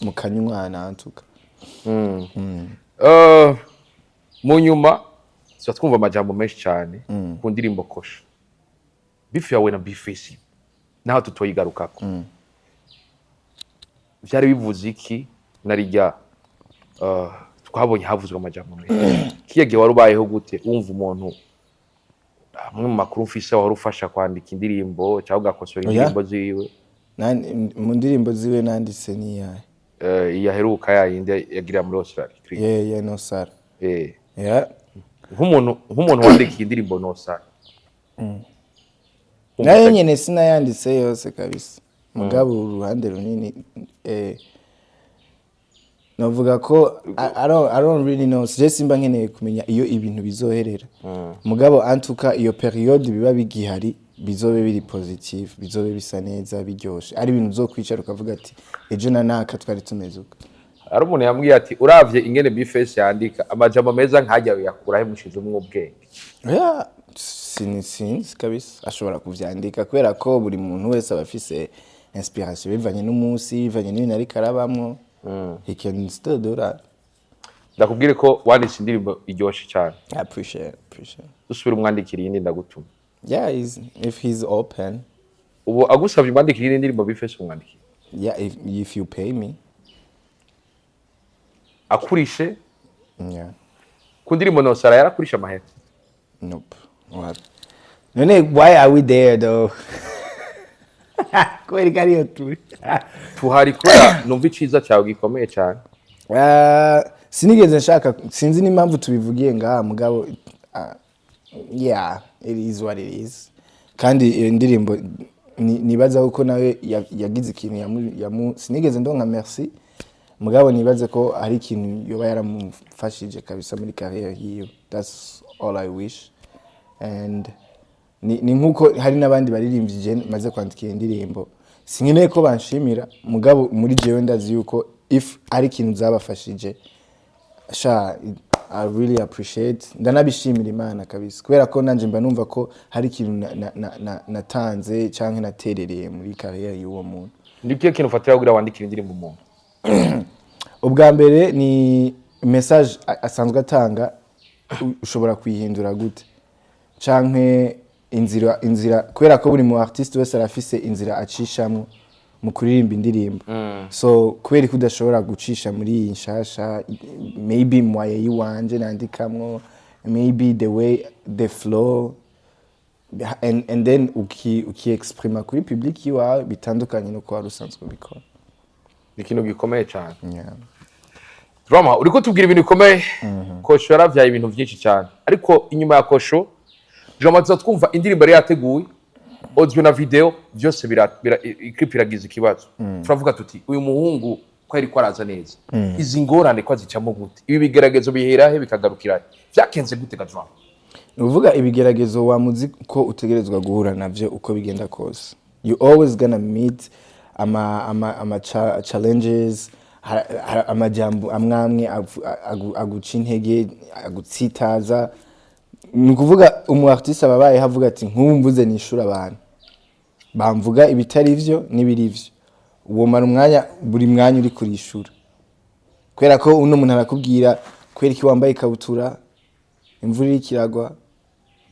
mukanywana antuka
mu nyuma twumva amajambo menshi cyane ku ndirimbo kosha bifu yawe na bifesi naho tutoyigarukako byari bivuze iki narijya twabonye havuzwe amajambo menshi kiyege warubayeho gute wumva umuntu amwe mu makuru mfise wari ufasha kwandika indirimbo cyangwa ugakosora indirimbo ziwe
mu ndirimbo ziwe nanditse ni yahe
yaheruka yayindi yagira muri Australia
yeah no sir yeah
nk'umuntu wandika indirimbo no sir
nayo nyene sinayanditse yose kabisa mugabo uruhande runini navuga ko I don't really know je simba nkeneye kumenya iyo ibintu bizoherera mugabo antuka iyo periode biba bigihari bizobe biri positive bizobe bisa neza biryoshe ari ibintu uzokwicara ukavuga ati ejo nanaka twari tumeze uko
ari umuntu yambwiye ati uravye ingene bifesi yandika amajambo meza nkajya yakurahe mushize umwe ubwenge
yeah sinzi kabisa ashobora kuvyandika kubera ko buri muntu wese abafise inspiration bivanye n'umunsi bivanye n'ibintu ari karabamwo he can still do that
ndakubwire ko wanditse indirimbo iryoshe cyane
appreciate
usubira umwandikira yindi ndagutuma
yeah if he's open
ubu agusabye umwandikira yindi ndirimbo bifesi umwandikira
yeah if you pay me
akurishe
yeah
ku ndirimbo no sara yarakurisha amahera
nope what none why are we there though kweli kariyo
tuhari kora numva iciza cyawe gikomeye cyane
sinigeze nshaka sinzi n'impamvu tubivugiye ngaha mugabo yeah it is what it is kandi iyo ndirimbo nibaza uko nawe yagize ikintu sinigeze ndonka merci mugabo nibaze ko hari ikintu yoba yaramufashije kabisa muri career hiyo that's all I wish and ni nkuko hari nabandi baririmbyi je maze kwandikira indirimbo sinkeneye ko banshimira mugabo muri jewe ndazi yuko if ari ikintu zabafashije sha I really appreciate ndanabishimira Imana kabisa kubera ko nanje mba numva ko hari ikintu natanze canke naterereye muri career y'uwo muntu
ndibyo kintu ufatira kugira wandikira indirimbo umuntu
ubwa mbere ni message asanzwe atanga ushobora kwihindura gute canke inzira kubera ko buri mu artiste wese arafise inzira acishamo mu kuririmba indirimbo so kubera ko udashobora gucisha muri iyi nshasha maybe mwaye yiwanje nandikamwo maybe the way the flow and then uki exprima kuri public yiwawe bitandukanye no kwa rusanzwe bikora
ikintu gikomeye cyane
yeah
drama uriko tubwira ibintu bikomeye kosho yaravyaye ibintu byinshi cyane ariko inyuma ya kosho Jamaza twumva indirimbo yateguye audio na video byose clip iragize ikibazo turavuga tuti uyu muhungu ko ari kwaraza neza izi ngorane ko azicamo gute ibi bigeragezo bihera he bikagarukira byakenze gute ga drama
uvuga ibigeragezo wa muziki ko utegerezwa guhura navyo uko bigenda kose you always gonna meet ama challenges amajambo amwamwe aguca intege agutsitaza ni kuvuga umu artiste ababaye havuga ati nk'umbuze nishura abantu bamvuga ibitari vyo n'ibiri vyo uwo mara umwanya buri mwanya uri kurishura kwera ko uno muntu arakubwira kwera iki wambaye ikabutura imvura irikiragwa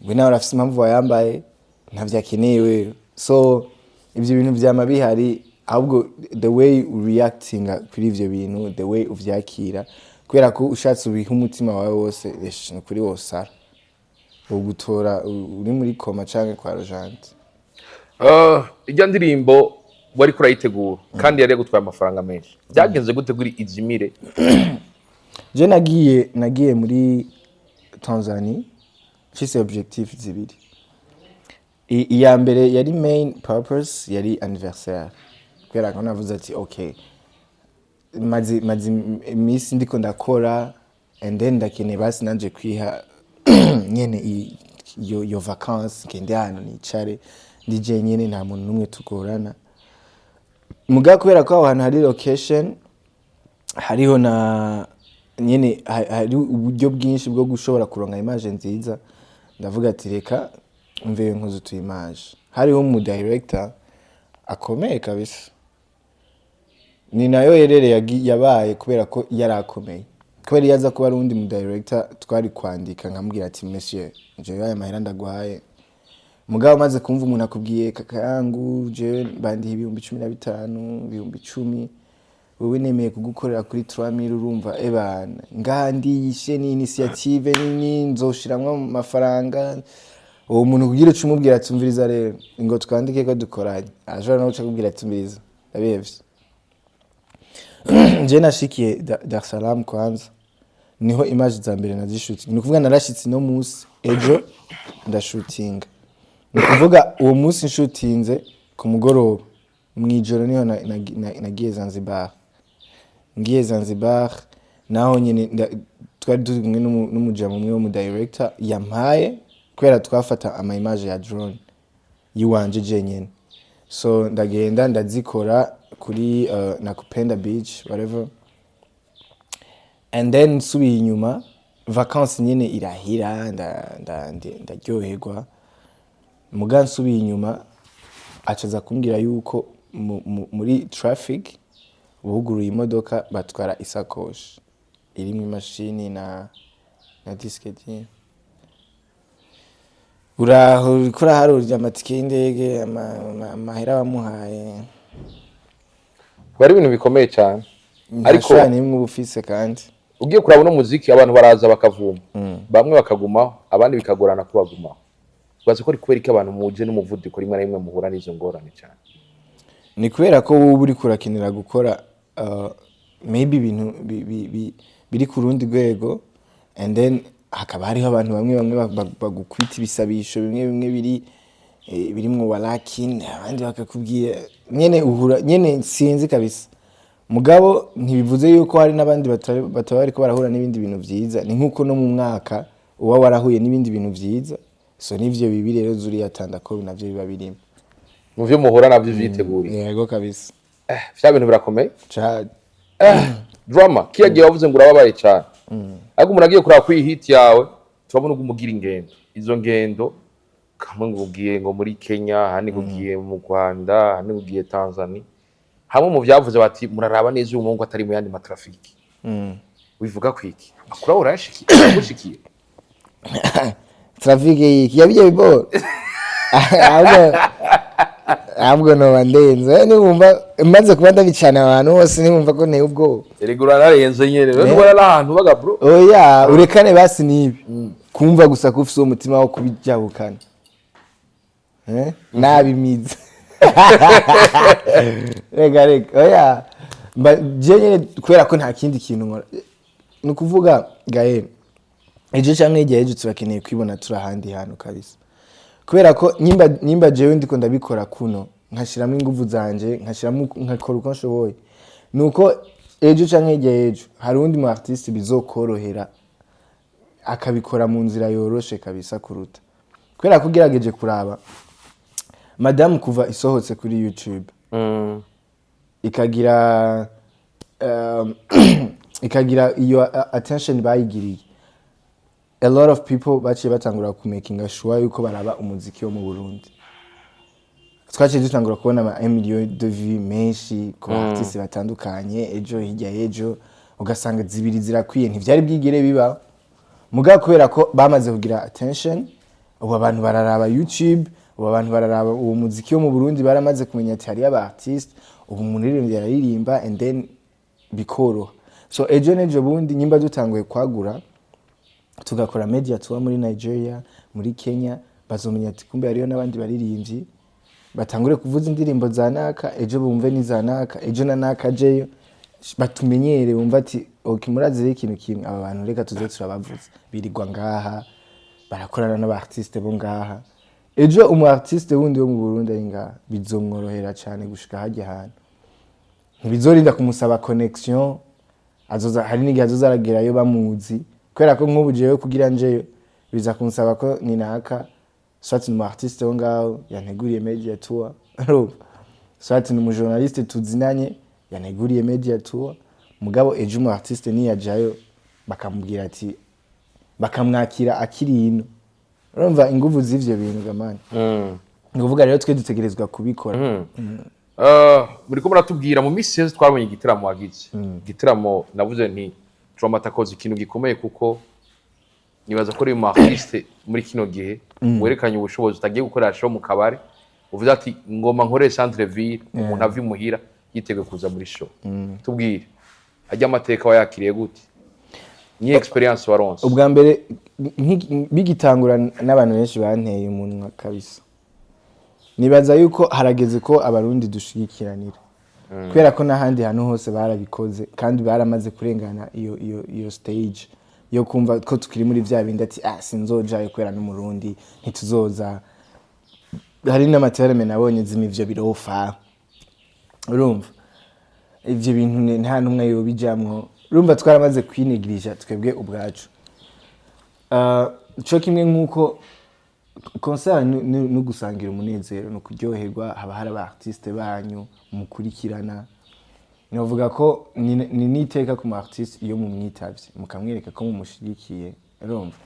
we nawe urafise impamvu wayambaye ntavyakenewe so ivyo bintu vyama bihari ahubwo the way you reacting kuri ivyo bintu the way uvyakira kwera ko ushatse ubiha umutima wawe wose ni kuri wosara ugutora uri muri koma canke kwa rojante
ijya ndirimbo wari kurayitegura kandi yari gutwara amafaranga menshi byagenze gute kuri izimire
je nagiye muri Tanzania mfise objectif zibiri iya mbere yari main purpose yari anniversaire kwera ko navuze ati okay mazi imisi ndiko ndakora and then ndakene basi nanje kwiha nyene yo vacances ngende hano nicare ndije nyene nta muntu numwe tugorana muga kubera ko ahantu hari location hariho na nyene hari uburyo bwinshi bwo gushobora kuronka image nziza ndavuga ati reka mve nkuzo tu image hariho umu director akomeye kabisa ni nayo yerere yabaye kubera ko yarakomeye kubera yaza kuba ari undi mu director twari kwandika nkamubwira ati monsieur je yaye mahera ndagwaye mugabo maze kumva umuntu akubwiye kaka yangu je bandiye 15,000 10,000 wewe nemeye kugukorera kuri 3000 urumva ebana ngandi yishe ni initiative nini nzoshiramwe amafaranga uwo muntu kugira ucumubwira ati umviriza rero ngo twandike ko dukoranye ashobora no kucakubwira ati umviriza abevye je nashikiye Dar es Salaam kwanza niho image za mbere nazishooting ni kuvuga narashitse no musi ejo ndashootinga ni kuvuga uwo musi nshootinze ku mugoroba mwijoro niho nagiye Zanzibar ngiye Zanzibar naho nyene twari turi kumwe n'umujamu umwe wo mu director yampaye kwera twafata ama image ya drone yiwanje je nyene so ndagenda ndazikora kuri nakupenda beach whatever and then subi inyuma vacances nyene irahira ndaryoherwa muga nsubi inyuma acaza kumbwira yuko muri traffic buguruye imodoka batwara isakoshi irimo imashini na diskette uraho kura harurya amatike y'indege amahera bamuhaye
bari ibintu bikomeye cyane
ariko nimwe ubufise kandi
ugiye kuraba no muziki abantu baraza bakavuma bamwe bakagumaho abandi bikagorana kubagumaho bazi ko ari kubera iki abantu muje n'umuvuduko rimwe na rimwe muhura n'izo ngorane cyane
ni kubera ko wowe uri kurakinira gukora maybe ibintu biri ku rundi rwego and then hakaba hariho abantu bamwe bagukwita ibisabisho bimwe birimwo walakin abandi bakakubwira nyene uhura nyene sinzi kabisa mugabo ntibivuze yuko hari nabandi batari ko barahura n'ibindi bintu vyiza ni nkuko no mu mwaka uwa warahuye n'ibindi bintu vyiza so nivyo bibi rero zuri yatanda ko navyo biba birimo
mu byo muhura navyo vyiteguriye
yego kabisa
vya bintu birakomeye
cha
drama kiyagiye wavuze ngo urababaye cyane ariko umuntu agiye kuraba kuri hit yawe turabona umugira ingendo izo ngendo kamwe ngugiye ngo muri Kenya handi ngugiye mu Rwanda handi ngugiye Tanzania hamwe mu byavuze bati muraraba neza uyu mungu atari mu yandi matrafiki wivuga kwiki akura urashikiye
trafiki yabiye bibo ahubwo no bandenze niwumva maze kuba ndabicana abantu bose niwumva ko nteye ubwo
erigura narenze nyene rero ubona n'ahantu baga bro
oya urekane basi nibi kumva gusa ko ufise umutima wo kubijabukana nabimize rega oya je nyene kubera ko nta kindi kintu nkora no kuvuga gaye ejo cyangwa igihe ejo turakeneye kwibona turahandi hano kabisa kubera ko nyimba jewe ndiko ndabikora kuno nkashiramo ingufu zanje nkakora uko nshoboye nuko ejo cyangwa igihe ejo hari undi mu artiste bizokorohera akabikora mu nzira yoroshe kabisa kuruta kubera ko gerageje kuraba madame kuva isohotse kuri YouTube ikagira iyo attention bayigiriye a lot of people baciye batangura ku making sure yuko baraba umuziki wo mu Burundi twaciye dutangura kubona ama million de vues menshi ku artiste batandukanye ejo hirya ejo ugasanga zibiri zirakwiye ntivyari bwigere biba muga kubera ko bamaze kugira attention ubu abantu bararaba YouTube ubu abantu bararaba uwo muziki wo mu Burundi baramaze kumenya ati hari aba artiste ubu umuntu aririmba and then bikoroha so ejo nejo bundi nyimba dutanguye kwagura tugakora media tour muri Nigeria muri Kenya bazomenya ati kumbe hariyo n'abandi baririmbyi batangure kuvuza indirimbo za naka ejo bumve ni za naka ejo na naka jeyo batumenyere bumva ati okay murazire ikintu kimwe aba bantu reka tuze turabavuza birigwa ngaha barakorana n'abartiste bo ngaha ejo umu artiste wundi wo mu Burundi ari ngaha bizomworohera cyane gushika hajya hantu ntibizorinda kumusaba connection azoza hari n'igihe azozaragerayo bamuzi kubera ko nk'ubu jeyo kugira njeyo biza kunsaba ko ni naka soit ni artiste wo ngaho yanteguriye media tour soit ni mu journaliste tuzinanye yaneguriye media tour mugabo ejo mu artiste ni yajayo bakamubwira ati bakamwakira akiri ino urumva inguvu z'ivyo bintu gamani nguvuga rero twe dutegerezwa kubikora
muri ko muratubwira mu misi yose twabonye igitaramo wagize igitaramo navuze nti Traumatakoze ikintu gikomeye kuko nibaza ko ari mu artiste muri kino gihe werekanye ubushobozi utagiye gukoresha mu kabare uvuze ati ngoma nkore centre ville umuntu avi muhira yitege kuza muri show tubwire ajya amateka wayakiriye gute ni experience waronse
ubwa mbere bigitangura n'abantu benshi banteye umuntu kabisa nibaza yuko harageze ko abarundi dushigikiranira kubera ko n'ahandi hantu hose barabikoze kandi baramaze kurengana iyo stage yo kumva ko tukiri muri vya bindi ati sinzojayo kwera n'umurundi ntituzoza hari n'amaterme nabonye zimivyo birofa urumva ivyo bintu nta numwe yo bijamwo urumva twaramaze kwinigirija twebwe ubwacu cyo kimwe nkuko concert no gusangira umunezero no kuryoherwa haba hari aba artiste banyu mukurikirana novuga ko ni niteka ku artiste iyo mu mwitavye mukamwereka ko mumushigikiye urumva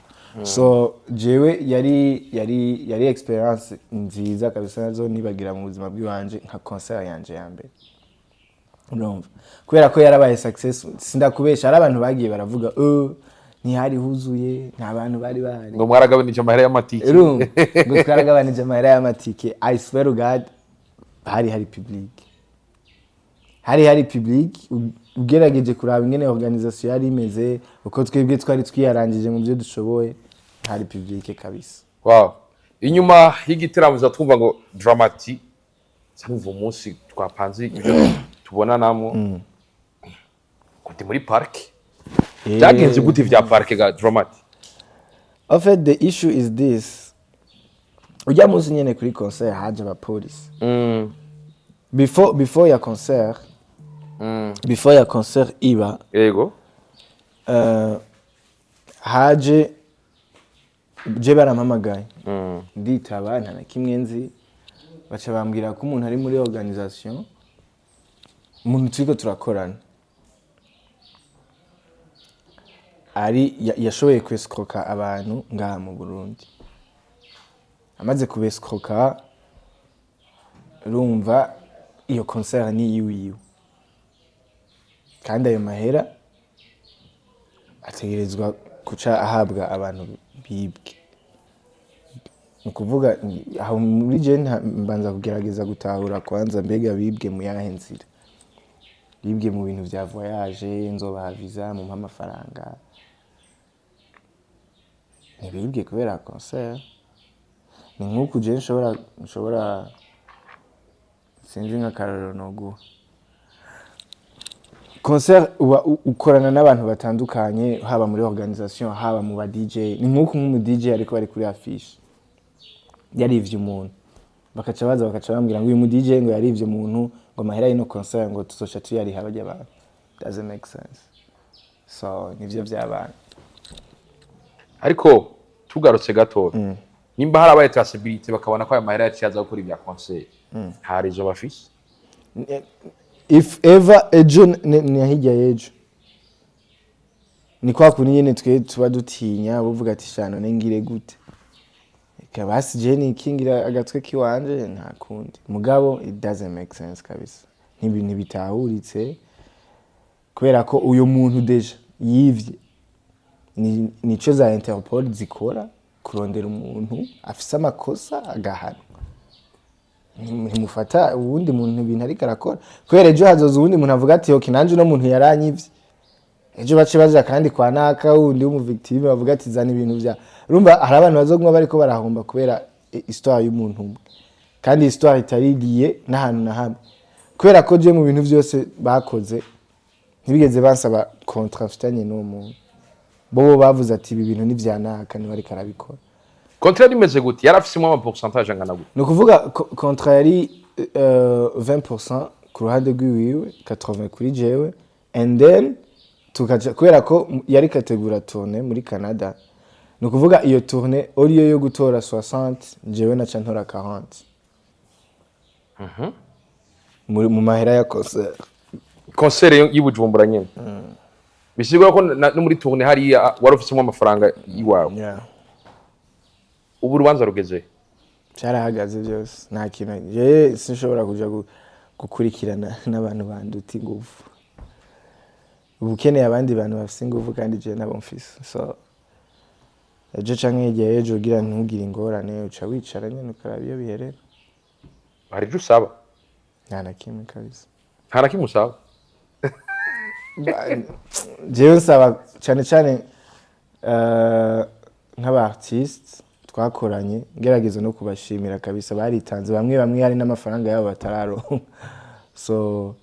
so jewe yari experience nziza kabisa nazo nibagira mu buzima bw'iwanje nka concert yanje ya mbere urumva kubera ko yarabaye success sindakubesha ari abantu bagiye baravuga ntihari huzuye nta bantu bari bahari
ngo mwaragabanije amahera y'amatike
ngo twaragabanije amahera y'amatike I swear to God hari public ugerageje kuraba ingene organisation yari imeze uko twebwe twari twiyarangije mu byo dushoboye hari public kabisa
wow inyuma y'igitaramo zatwumva ngo Dramati cyangwa umunsi twapanze ibyo tubona namwe kuti muri park byagenze gute vya park ga Dramati
en fait the issue is this ujya munsi nyene kuri concert haje aba police before ya concert iba
yego
haje je barampamagaye nditaba nta na kimwe nzi baca bambwira ko umuntu ari muri organisation umuntu turiko turakorana ari yashoboye kwescroka abantu ngaha mu Burundi amaze kubescroka rumva iyo concert ni yiwe kandi ayo mahera ategerezwa kuca ahabwa abantu bibwe ukuvuga aho muri je mbanza kugerageza gutahura kwanza mbega bibwe mu yahe nzira bibwe mu bintu vya voyage nzoba visa mu amafaranga ntibibwe kubera concert ni nkuko je nshobora sinzi nka kararo noguha concert ukorana n'abantu batandukanye haba muri organisation haba mu ba DJ ni nkuko nk'umu DJ ariko bari kuri affiche yarivye umuntu bakaca bambwira ngo uyu mu DJ ngo yarivye umuntu ngo mahera y'ino concert ngo tuzoca tuyariha bajya abantu doesn't make sense so nivyo vy'abantu
ariko tugarutse gato nimba hari abaye traceability bakabona ko aya mahera yaciyaza gukora ibya concert hari izo bafise
if ever ejo ni hirya yejo ni kwa kuni nyene twe tuba dutinya buvuga ati shano nengire gute kabasi je nikingira agatwe kiwanje nta kundi mugabo it doesn't make sense kabisa n'ibintu bitahuritse kubera ko uyo muntu deja yivye nico za Interpol zikora kurondera umuntu afise amakosa agahana ntimufata uwundi muntu ibintu ariko arakora kubera ejo hazoza uwundi muntu avuga ati ok nanje no muntu yaranyivye ejo bace baja kandi kwa naka wundi w'umuvictime bavuga ati zana ibintu bya urumva hari abantu bazoguma bariko barahomba kubera histoire y'umuntu umwe kandi histoire itarigiye n'ahantu na hamwe kubera ko je mu bintu byose bakoze ntibigeze bansaba contrat mfitanye n'uwo muntu bo bavuze ati ibi bintu nivyanaka ni bari karabikora
contrat imeze gute yarafisemo ama pourcentage angana gute
no kuvuga contrat yari 20% ku ruhande rw'iwiwe 80 kuri jewe and then tukaja kubera ko yari kategura tourne muri Canada no kuvuga iyo tourne oriyo yo gutora 60 jewe na cantora 40 mu mahera ya
concert y'Ibujumbura nyene bisigura ko no muri tourne hari warufisemo amafaranga yiwawe ubu rubanza rugeze
cyarahagaze byose nta kintu je sinshobora kuja gukurikirana n'abantu banduti ngufu ubukene abandi bantu bafise ingufu kandi je nabo mfise so ejo canke igihe ejo gira ntugire ingorane uca wicara nyene ukaraba iyo biherera
hari byo usaba
nta na kimwe kabisa
nta na kimwe usaba
jewe nsaba cyane cyane nk'aba artiste twakoranye ngerageza no kubashimira kabisa baritanze bamwe hari n'amafaranga yabo batararonka so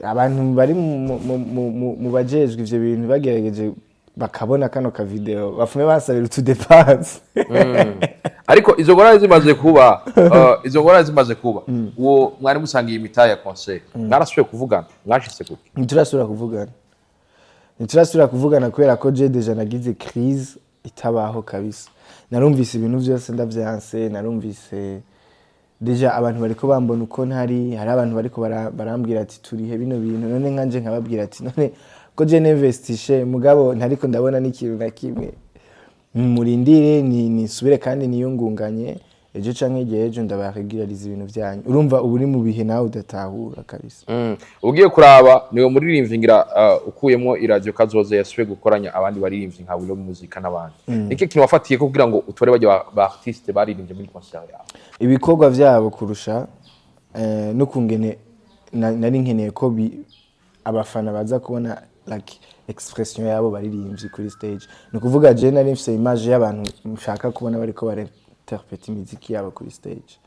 abantu bari mu bajejwe ivyo bintu bagerageje bakabona kano ka video bafume basabira utudepanse
ariko izo ngorane zimaze kuba uwo mwari musangiye imitahe ya concert mwarasubiye kuvugana mwashitse kuki
ntiturasubira kuvugana kubera ko je deja nagize crise itabaho kabisa narumvise ibintu byose ndavyanse narumvise deja abantu bariko bambona uko ntari hari abantu bariko barambwira ati turihe bino bintu none nkanje nkababwira ati none ko je n'investishe mugabo ntariko ndabona n'ikintu na kimwe murindire nisubire kandi niyungunganye ejo canke igihe ejo ndabaregulariza ibintu byanyu urumva ubu ni mu bihe nawe udatahura kabisa
ugiye kuraba niwe muririmvingira ukuyemo iradio kazoze yasubiye gukoranya abandi baririmvyi nka Willow muzika n'abandi niki kintu wafatiye ko kugira ngo utore baje ba artiste baririmbye muri concert yawe
ibikorwa byabo kurusha no kungene nari nkeneye ko abafana baza kubona like expression yabo baririmbye kuri stage no kuvuga je nari mfise image y'abantu mushaka kubona bariko interprete imiziki yabo kuri stage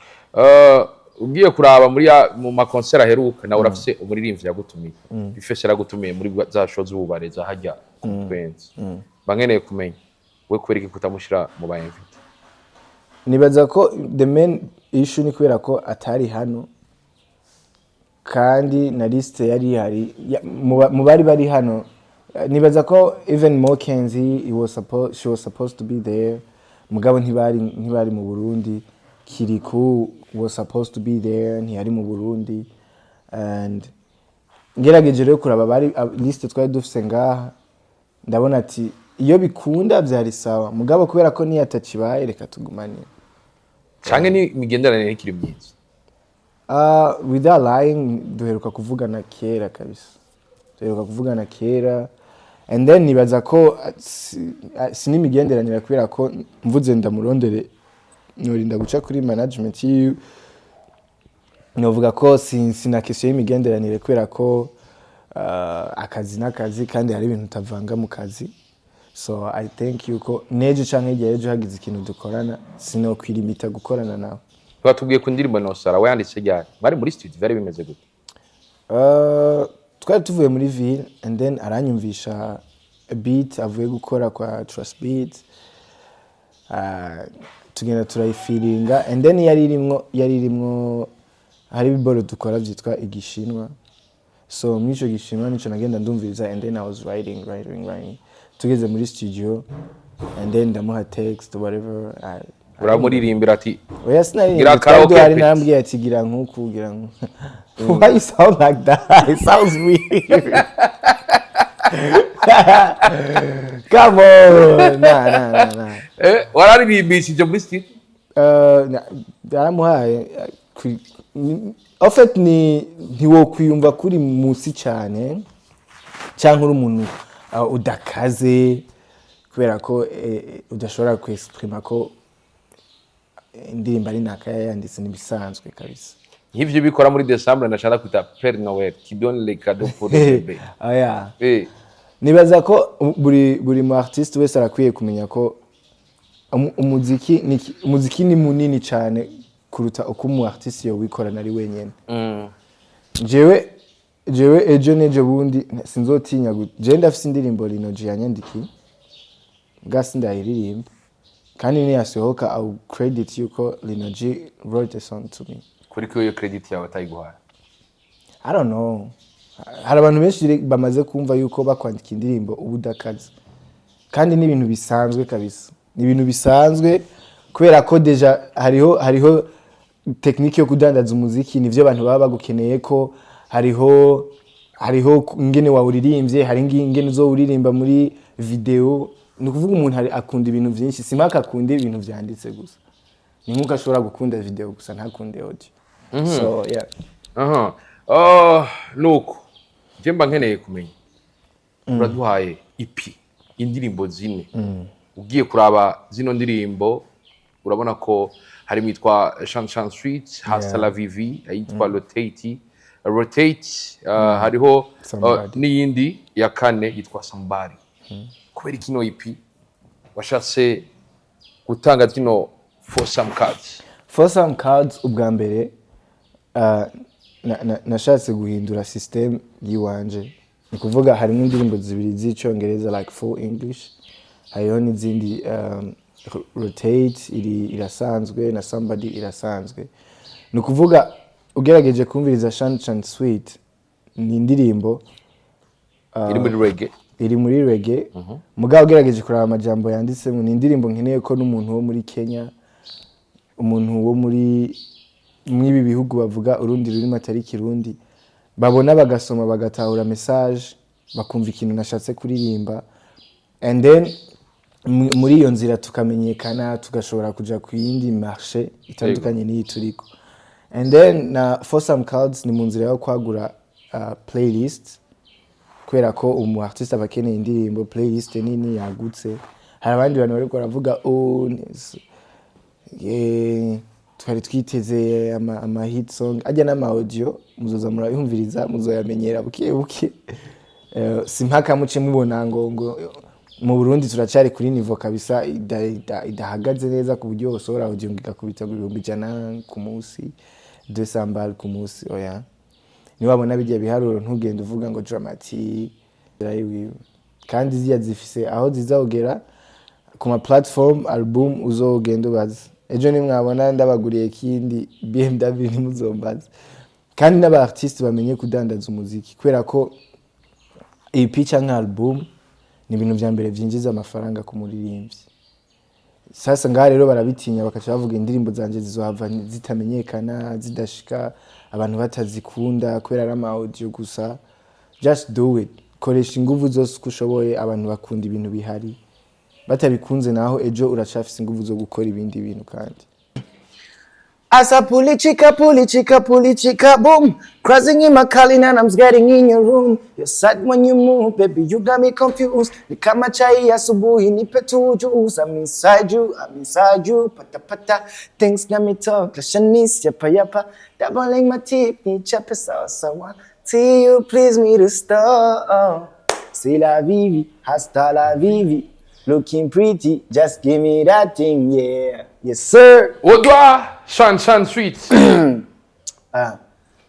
ugiye kuraba muri mu ma concert aheruka nawe urafise umuririmbyi yagutumiye bifeshe yagutumiye muri za shows ububareza hajya kwenzi bangeneye kumenya we kwereka kutamushira mu ba invite
nibaza ko the main issue ni kubera ko atari hano kandi na liste yari hari mu bari hano nibaza ko even Mokenzi she was supposed to be there mugabo ntibari mu Burundi Kiriku was supposed to be there ntiyari mu Burundi and ngerageje rero kuraba bari liste twari dufise ngaha ndabona ati iyo bikunda byari sawa mugabo kubera ko niyatakibaye reka tugumane
canke ni migenderanire n'ikiri myiza
without lying duheruka kuvugana kera kabisa and then nibaza ko sinimigenderanira kubera ko mvuze ndamurondere norinda guca kuri management yiwe novuga ko sina question y'imigenderanire kubera ko akazi n'akazi kandi hari ibintu utavanga mu kazi so I thank you ko neje canke igihe ejo hagize ikintu dukorana sino kwirimita gukorana nawe
twatubwiye ku ndirimbo Nosara wayanditse ryari bari muri studio bari bimeze gute
twari tuvuye muri ville and then aranyumvisha a beat avuye gukora kwa Trust Beat tugenda turayifiringa and then yari irimwo hari biboro dukora byitwa igishinwa so mwico gishinwa nico nagenda ndumviriza and then I was writing tugeze muri studio and then ndamuha text whatever
uramuririmbira ati
oya sinari karaoke nambwiye ati gira nkuku why you sound like that? It sounds weird. Come on. Nah.
wararirimbishije muri studio
yaramuhaye en fait ntiwokwiyumva kuri musi cyane cyangwa uri umuntu udakaze kubera ko udashobora kwexprima ko indirimbo ari nakaya yanditse nibisanzwe kabisa.
Nk'ivyo bikora muri December ndashaka kwita Père Noël qui donne les cadeaux pour les bébés.
Oya. Nibaza ko buri mu artiste wese arakwiye kumenya ko umuziki ni munini cyane kuruta uko mu artiste yo wikorana ari wenyene. Jewe ejo nejo bundi sinzotinya je ndafise indirimbo Linoji yanyandiki gasi ndayiririmba kandi ni yasohoka au credit yuko Linoji wrote a song to me.
Kuri ko iyo credit yawe atayiguhaye?
I don't know. Hari abantu benshi bamaze kumva yuko bakwandika indirimbo ubudakaze kandi ni ibintu bisanzwe kabisa. Ni ibintu bisanzwe kubera ko deja hariho technique yo kudandaza umuziki nivyo abantu baba bagukeneye ko hariho ingene wawuririmbye hari ingene zo uririmba muri video ni kuvuga umuntu akunda ibintu byinshi simaka akunda ibintu vyanditse gusa ni nkuko ashobora gukunda video gusa ntakunde audio. So yeah.
Nuko jemba nkeneye kumenya uraduhaye EP indirimbo zine ugiye kuraba zino ndirimbo urabona ko hari mitwa Chan Street Hasta la Vivi ayitwa Rotate hariho n'iyindi ya kane yitwa Somebody. Kubera kino EP washatse gutanga kino For Some Cards
ubwa mbere nashatse guhindura system yiwanje ni kuvuga hari n'indirimbo zibiri z'icyongereza like full English hariho n'izindi Rotate irasanzwe na Somebody irasanzwe ni kuvuga ugerageje kumviriza Chan Sweet ni indirimbo iri muri reggae mugabo ugerageje kuraba amajambo yanditsemo ni indirimbo nkeneye ko n'umuntu wo muri Kenya umuntu wo muri mwibi bihugu bavuga urundi rurimo atari kirundi babona bagasoma bagatahura message bakumva ikintu nashatse kuririmba and then muri iyo nzira tukamenyekana tugashobora kuja ku yindi marché itandukanye n'iyi turiko and then na For Some Cards ni mu nzira yo kwagura playlist kubera ko umu artiste abakeneye indirimbo playlist nini yagutse hari abandi bantu bariko baravuga twari twiteze ama hit song ajya n'ama audio muzoza murayumviriza muzoyamenyera buke simpaka muce mubona ngo mu Burundi turacari kuri niveau kabisa idahagaze neza ku buryo usohora audio ngikakubita 100 ku munsi 200 ku munsi oya niwabona bijya biharuro ntugende uvuga ngo dramatic kandi ziya zifise aho zizogera ku ma platform album uzogenda ubaza ejo ni mwabona ndabaguriye kindi BMW nimuzombaza kandi n'aba artiste bamenye kudandaza umuziki kubera ko EP cyangwa album ni ibintu vya mbere vyinjiza amafaranga ku muririmbyi. Sasa ngaha rero barabitinya bakaca bavuga indirimbo zanje zizohava zitamenyekana zidashika abantu batazikunda kubera ari ama audio gusa. Just do it. Koresha inguvu zose kushoboye abantu bakunda ibintu bihari. Batabikunze naho ejo uracafise inguvu zo gukora ibindi bintu kandi.
Asa puli chika boom. Crossing in my calling and I'm getting in your room. You're sad when you move, baby, you got me confused. Ni kama chai asubuhi nipe tu juice. I'm inside you, pata pata. Things got me talk, lashanis, yapa. Doubling my teeth, ni chape sawa. Till you please me to stop. C'est la Vivi, hasta la Vivi. Looking pretty, just give me that thing, yeah. Yes, sir.
Odwa, Chan Sweet.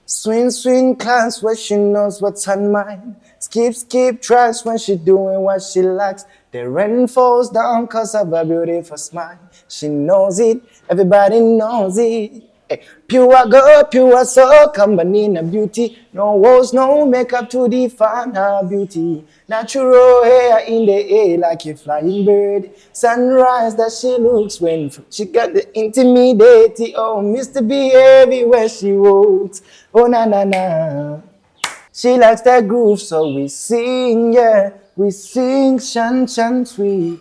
Swing class where she knows what's on mine. Skip tracks when she doing what she likes. The rain falls down cause of her beautiful smile. She knows it, everybody knows it. Hey, pure girl, pure soul, combining her beauty. No walls, no makeup to define her beauty. Natural hair in the air like a flying bird. Sunrise that she looks when she got the intimidating. Oh, Mr. B everywhere she walks. Oh, na na na. She likes that groove, so we sing, yeah. We sing, shan sweet.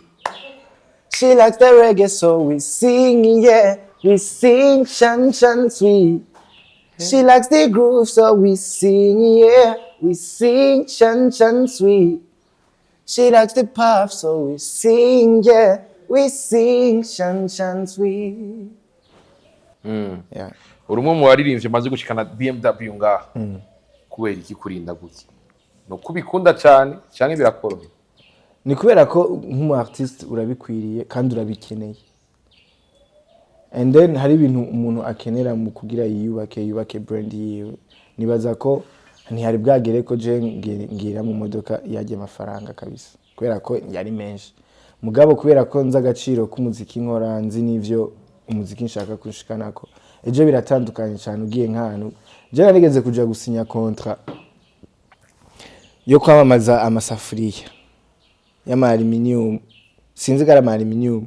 She likes the reggae, so we sing, yeah. We sing, shan, shan, sweet. She likes the groove, so we sing, yeah. We sing, shan, shan, sweet. She likes the pop, so we sing, yeah. We sing, shan, shan, sweet. Yeah.
urumwe mu baririmbyi maze gushikana BMW ngaha kubera iki kurinda guki no kubikunda cyane cyane birakoroheye
Ni kubera ko nk'umu artist urabikwiriye kandi urabikeneye. And then hari ibintu umuntu akenera mu kugira yubake brand yiwe. Nibaza ko ntihari bwagere ko je ngira mu modoka yaje amafaranga kabisa. Kubera ko yari menshi. Mugabo kubera ko nza agaciro k'umuziki nkora nzi n'ivyo umuziki nshaka kushikanako. Ejo biratandukanye cyane ugiye nk'ahantu. Je narigeze kuja gusinya contrat yo kwamamaza amasafuriya y'ama aluminium. Sinzi ko ari ama aluminium.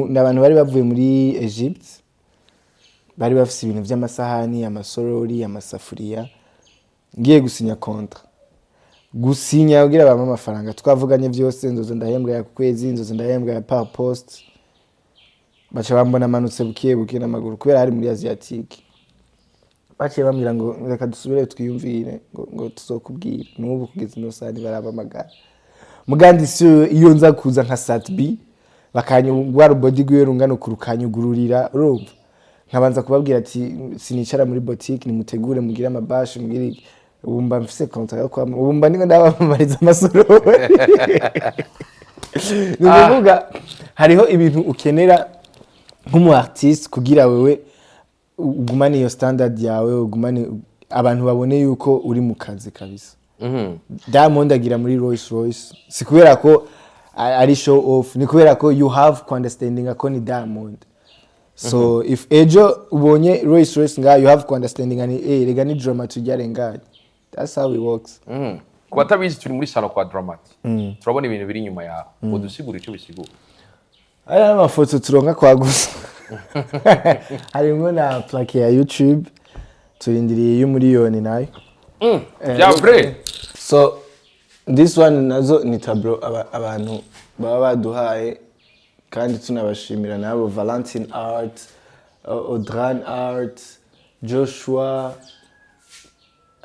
N'abantu bari bavuye muri Egypt. Bari bafise ibintu by'amasahani, amasorori, amasafuriya. Ngiye gusinya contrat. Gusinya ugira bama amafaranga twavuganye byose nzoza ndahembwa ya kwezi nzoza ndahembwa ya par post. Bacha bambona manutse buke n'amaguru kubera hari muri Asiatique. Baciye bambwira ngo reka dusubire twiyumvire ngo tuzokubwira n'ubu kugeza no sani barabamagara. Mugandi iyo nza kuza nka Satbi bakanyugwa body gwe rungano kurukanyugururira urumva nkabanza kubabwira ati sinicara muri boutique nimutegure mugira amabashi mugiri ubumba mfise contrat yo kwa ubumba ningo ndabamariza amasoro. Nuvuga hariho ibintu ukenera nk'umu artist kugira wewe ugumane iyo standard yawe ugumane abantu babone yuko uri mu kazi kabisa. Diamond agira muri Rolls Royce si kubera ko ari show off ni kubera ko you have to understanding ako ni Diamond. So if ejo ubonye Rolls Royce nga you have to understanding ani rega ni drama tujyare ngari. That's how it works.
Kwa tabizi turi muri salo kwa Dramati turabona ibintu biri nyuma yaho udusigura icyo bisigura
aya mafoto turonka kwa gusa harimo na plaque ya YouTube turindiriye y'umiliyoni nayo
ya vrai.
So this one nazo ni tableau abantu baba baduhaye kandi tunabashimira nabo Valentine Art, Audran Art, Joshua,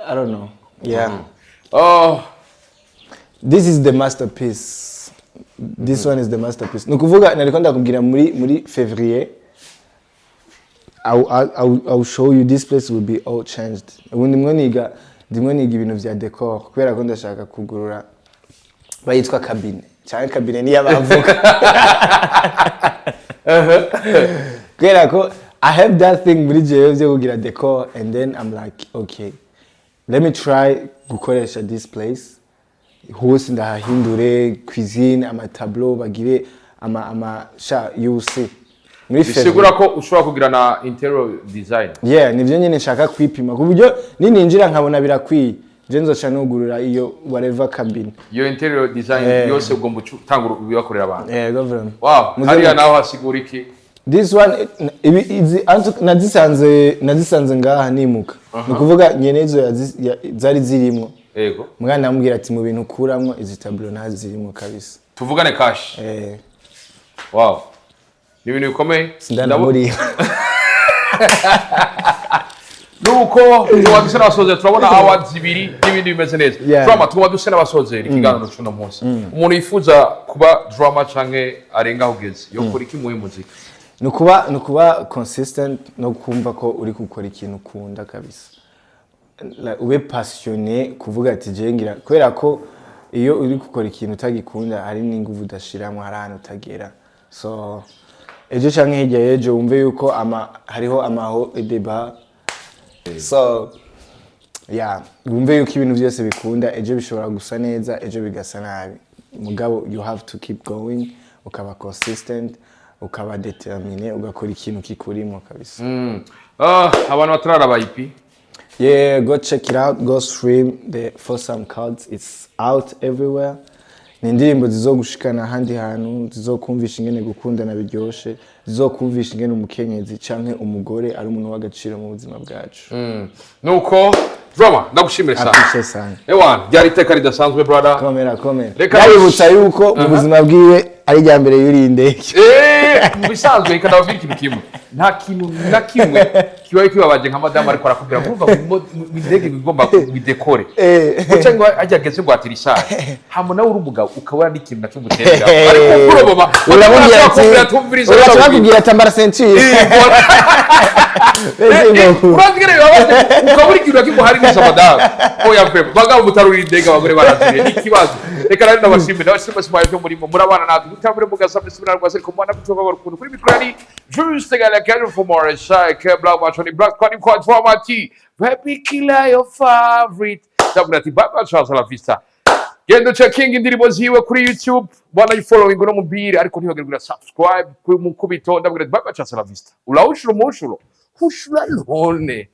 I don't know. Yeah.
Oh,
this is the masterpiece. This one is the masterpiece. Nukuvuga nalikonda kugira muri February. I'll show you this place will be all changed. Ubundi mwoniga ibintu vya decor kubera ko ndashaka kugurura bayitwa cabine. Cyane cabine ni yabavuga. Kubera ko I have that thing muri jewe byo kugira decor and then I'm like okay. Let me try gukoresha this place. Hose ndahindure cuisine ama tableau bagire ama sha you see.
Bisigura ko ushobora kugira na interior design.
Yeah, nivyo nyene nshaka kwipima. Kuburyo ninjira nkabona birakwiye. Je nzoca nugurura iyo whatever cabin.
Yo interior design yose ugomba utangura ubibakorera abantu.
Yeah, government.
Wow, hariya naho hasigura iki?
This one nazisanze ngaha nimuka. Nukuvuga nyenezo zari zirimo.
Yego.
Mwana namubwira ati mu bintu kuramwo izi tableau nazi zirimo kabisa.
Tuvugane cash. Wow. Ni bintu bikomeye.
Sindana muri.
Nuko tuwaduse n'abasoze turabona awards ibiri n'ibindi bimeze neza. Drama tuwaduse n'abasoze ikiganiro cy'uno munsi. Umuntu yifuza kuba drama canke arenga ugeze yokora iki mu muziki?
Nukuba consistent no kumva ko uri gukora ikintu ukunda kabisa. Ube passionné kuvuga ati je ngira kwera ko iyo uri gukora ikintu utagikunda hari n'inguvu udashiramo harano utagera. So ejo canke hirya yejo wumve yuko hariho amaho edeba. So yeah, wumve yuko ibintu byose bikunda ejo bishobora gusa neza ejo bigasa nabi. Mugabo you have to keep going ukaba consistent ukaba determiné ugakora ikintu kikurimo kabisa.
Abantu batarara IP.
Yeah, go check it out, go stream the For Some Cards. It's out everywhere. Nindirimbo zizogushikana handi hantu, zizokumvisha ingene gukundana biryoshe, zizokumvisha ingene umukenyezi canke umugore ari umuntu w'agaciro mu buzima bwacu.
Nuko Drama ndagushimire sana. Ewan, byari iteka ridasanzwe brother.
Komera. Reka yibutsa yuko mu buzima bwiwe ari rya mbere yuri indege
bisanzwe ikadababwira ikintu kimwe nta kintu na kimwe kibaye kibabaje nka madame ariko arakubwira kumva indege igomba kubidekore uca ngo ajyageze ngo atirishaje hamo nawe uri umugabo ukabona n'ikintu nacyo guterera ariko kuroboma
urabona ati tambara ceinture
urangire ukabura ikintu kimwe hari n'isa madame oya pe bagabo mutaruri indege abagore barazire n'ikibazo reka rero ndabashimira simaye byo murimo murabana natwe gutabure mugasabye subira rwase ko mwana bitwa barukundo kuri mikrani juste gala kaje for more shake black machoni black kwani kwa formati baby killer your favorite tabulati baba Charles la vista gendo checking indirimbo ziwe kuri YouTube bana you following no mubiri ariko ntibagira subscribe ku mukubito ndabwira baba Charles la vista ulaushuro mushuro hushura none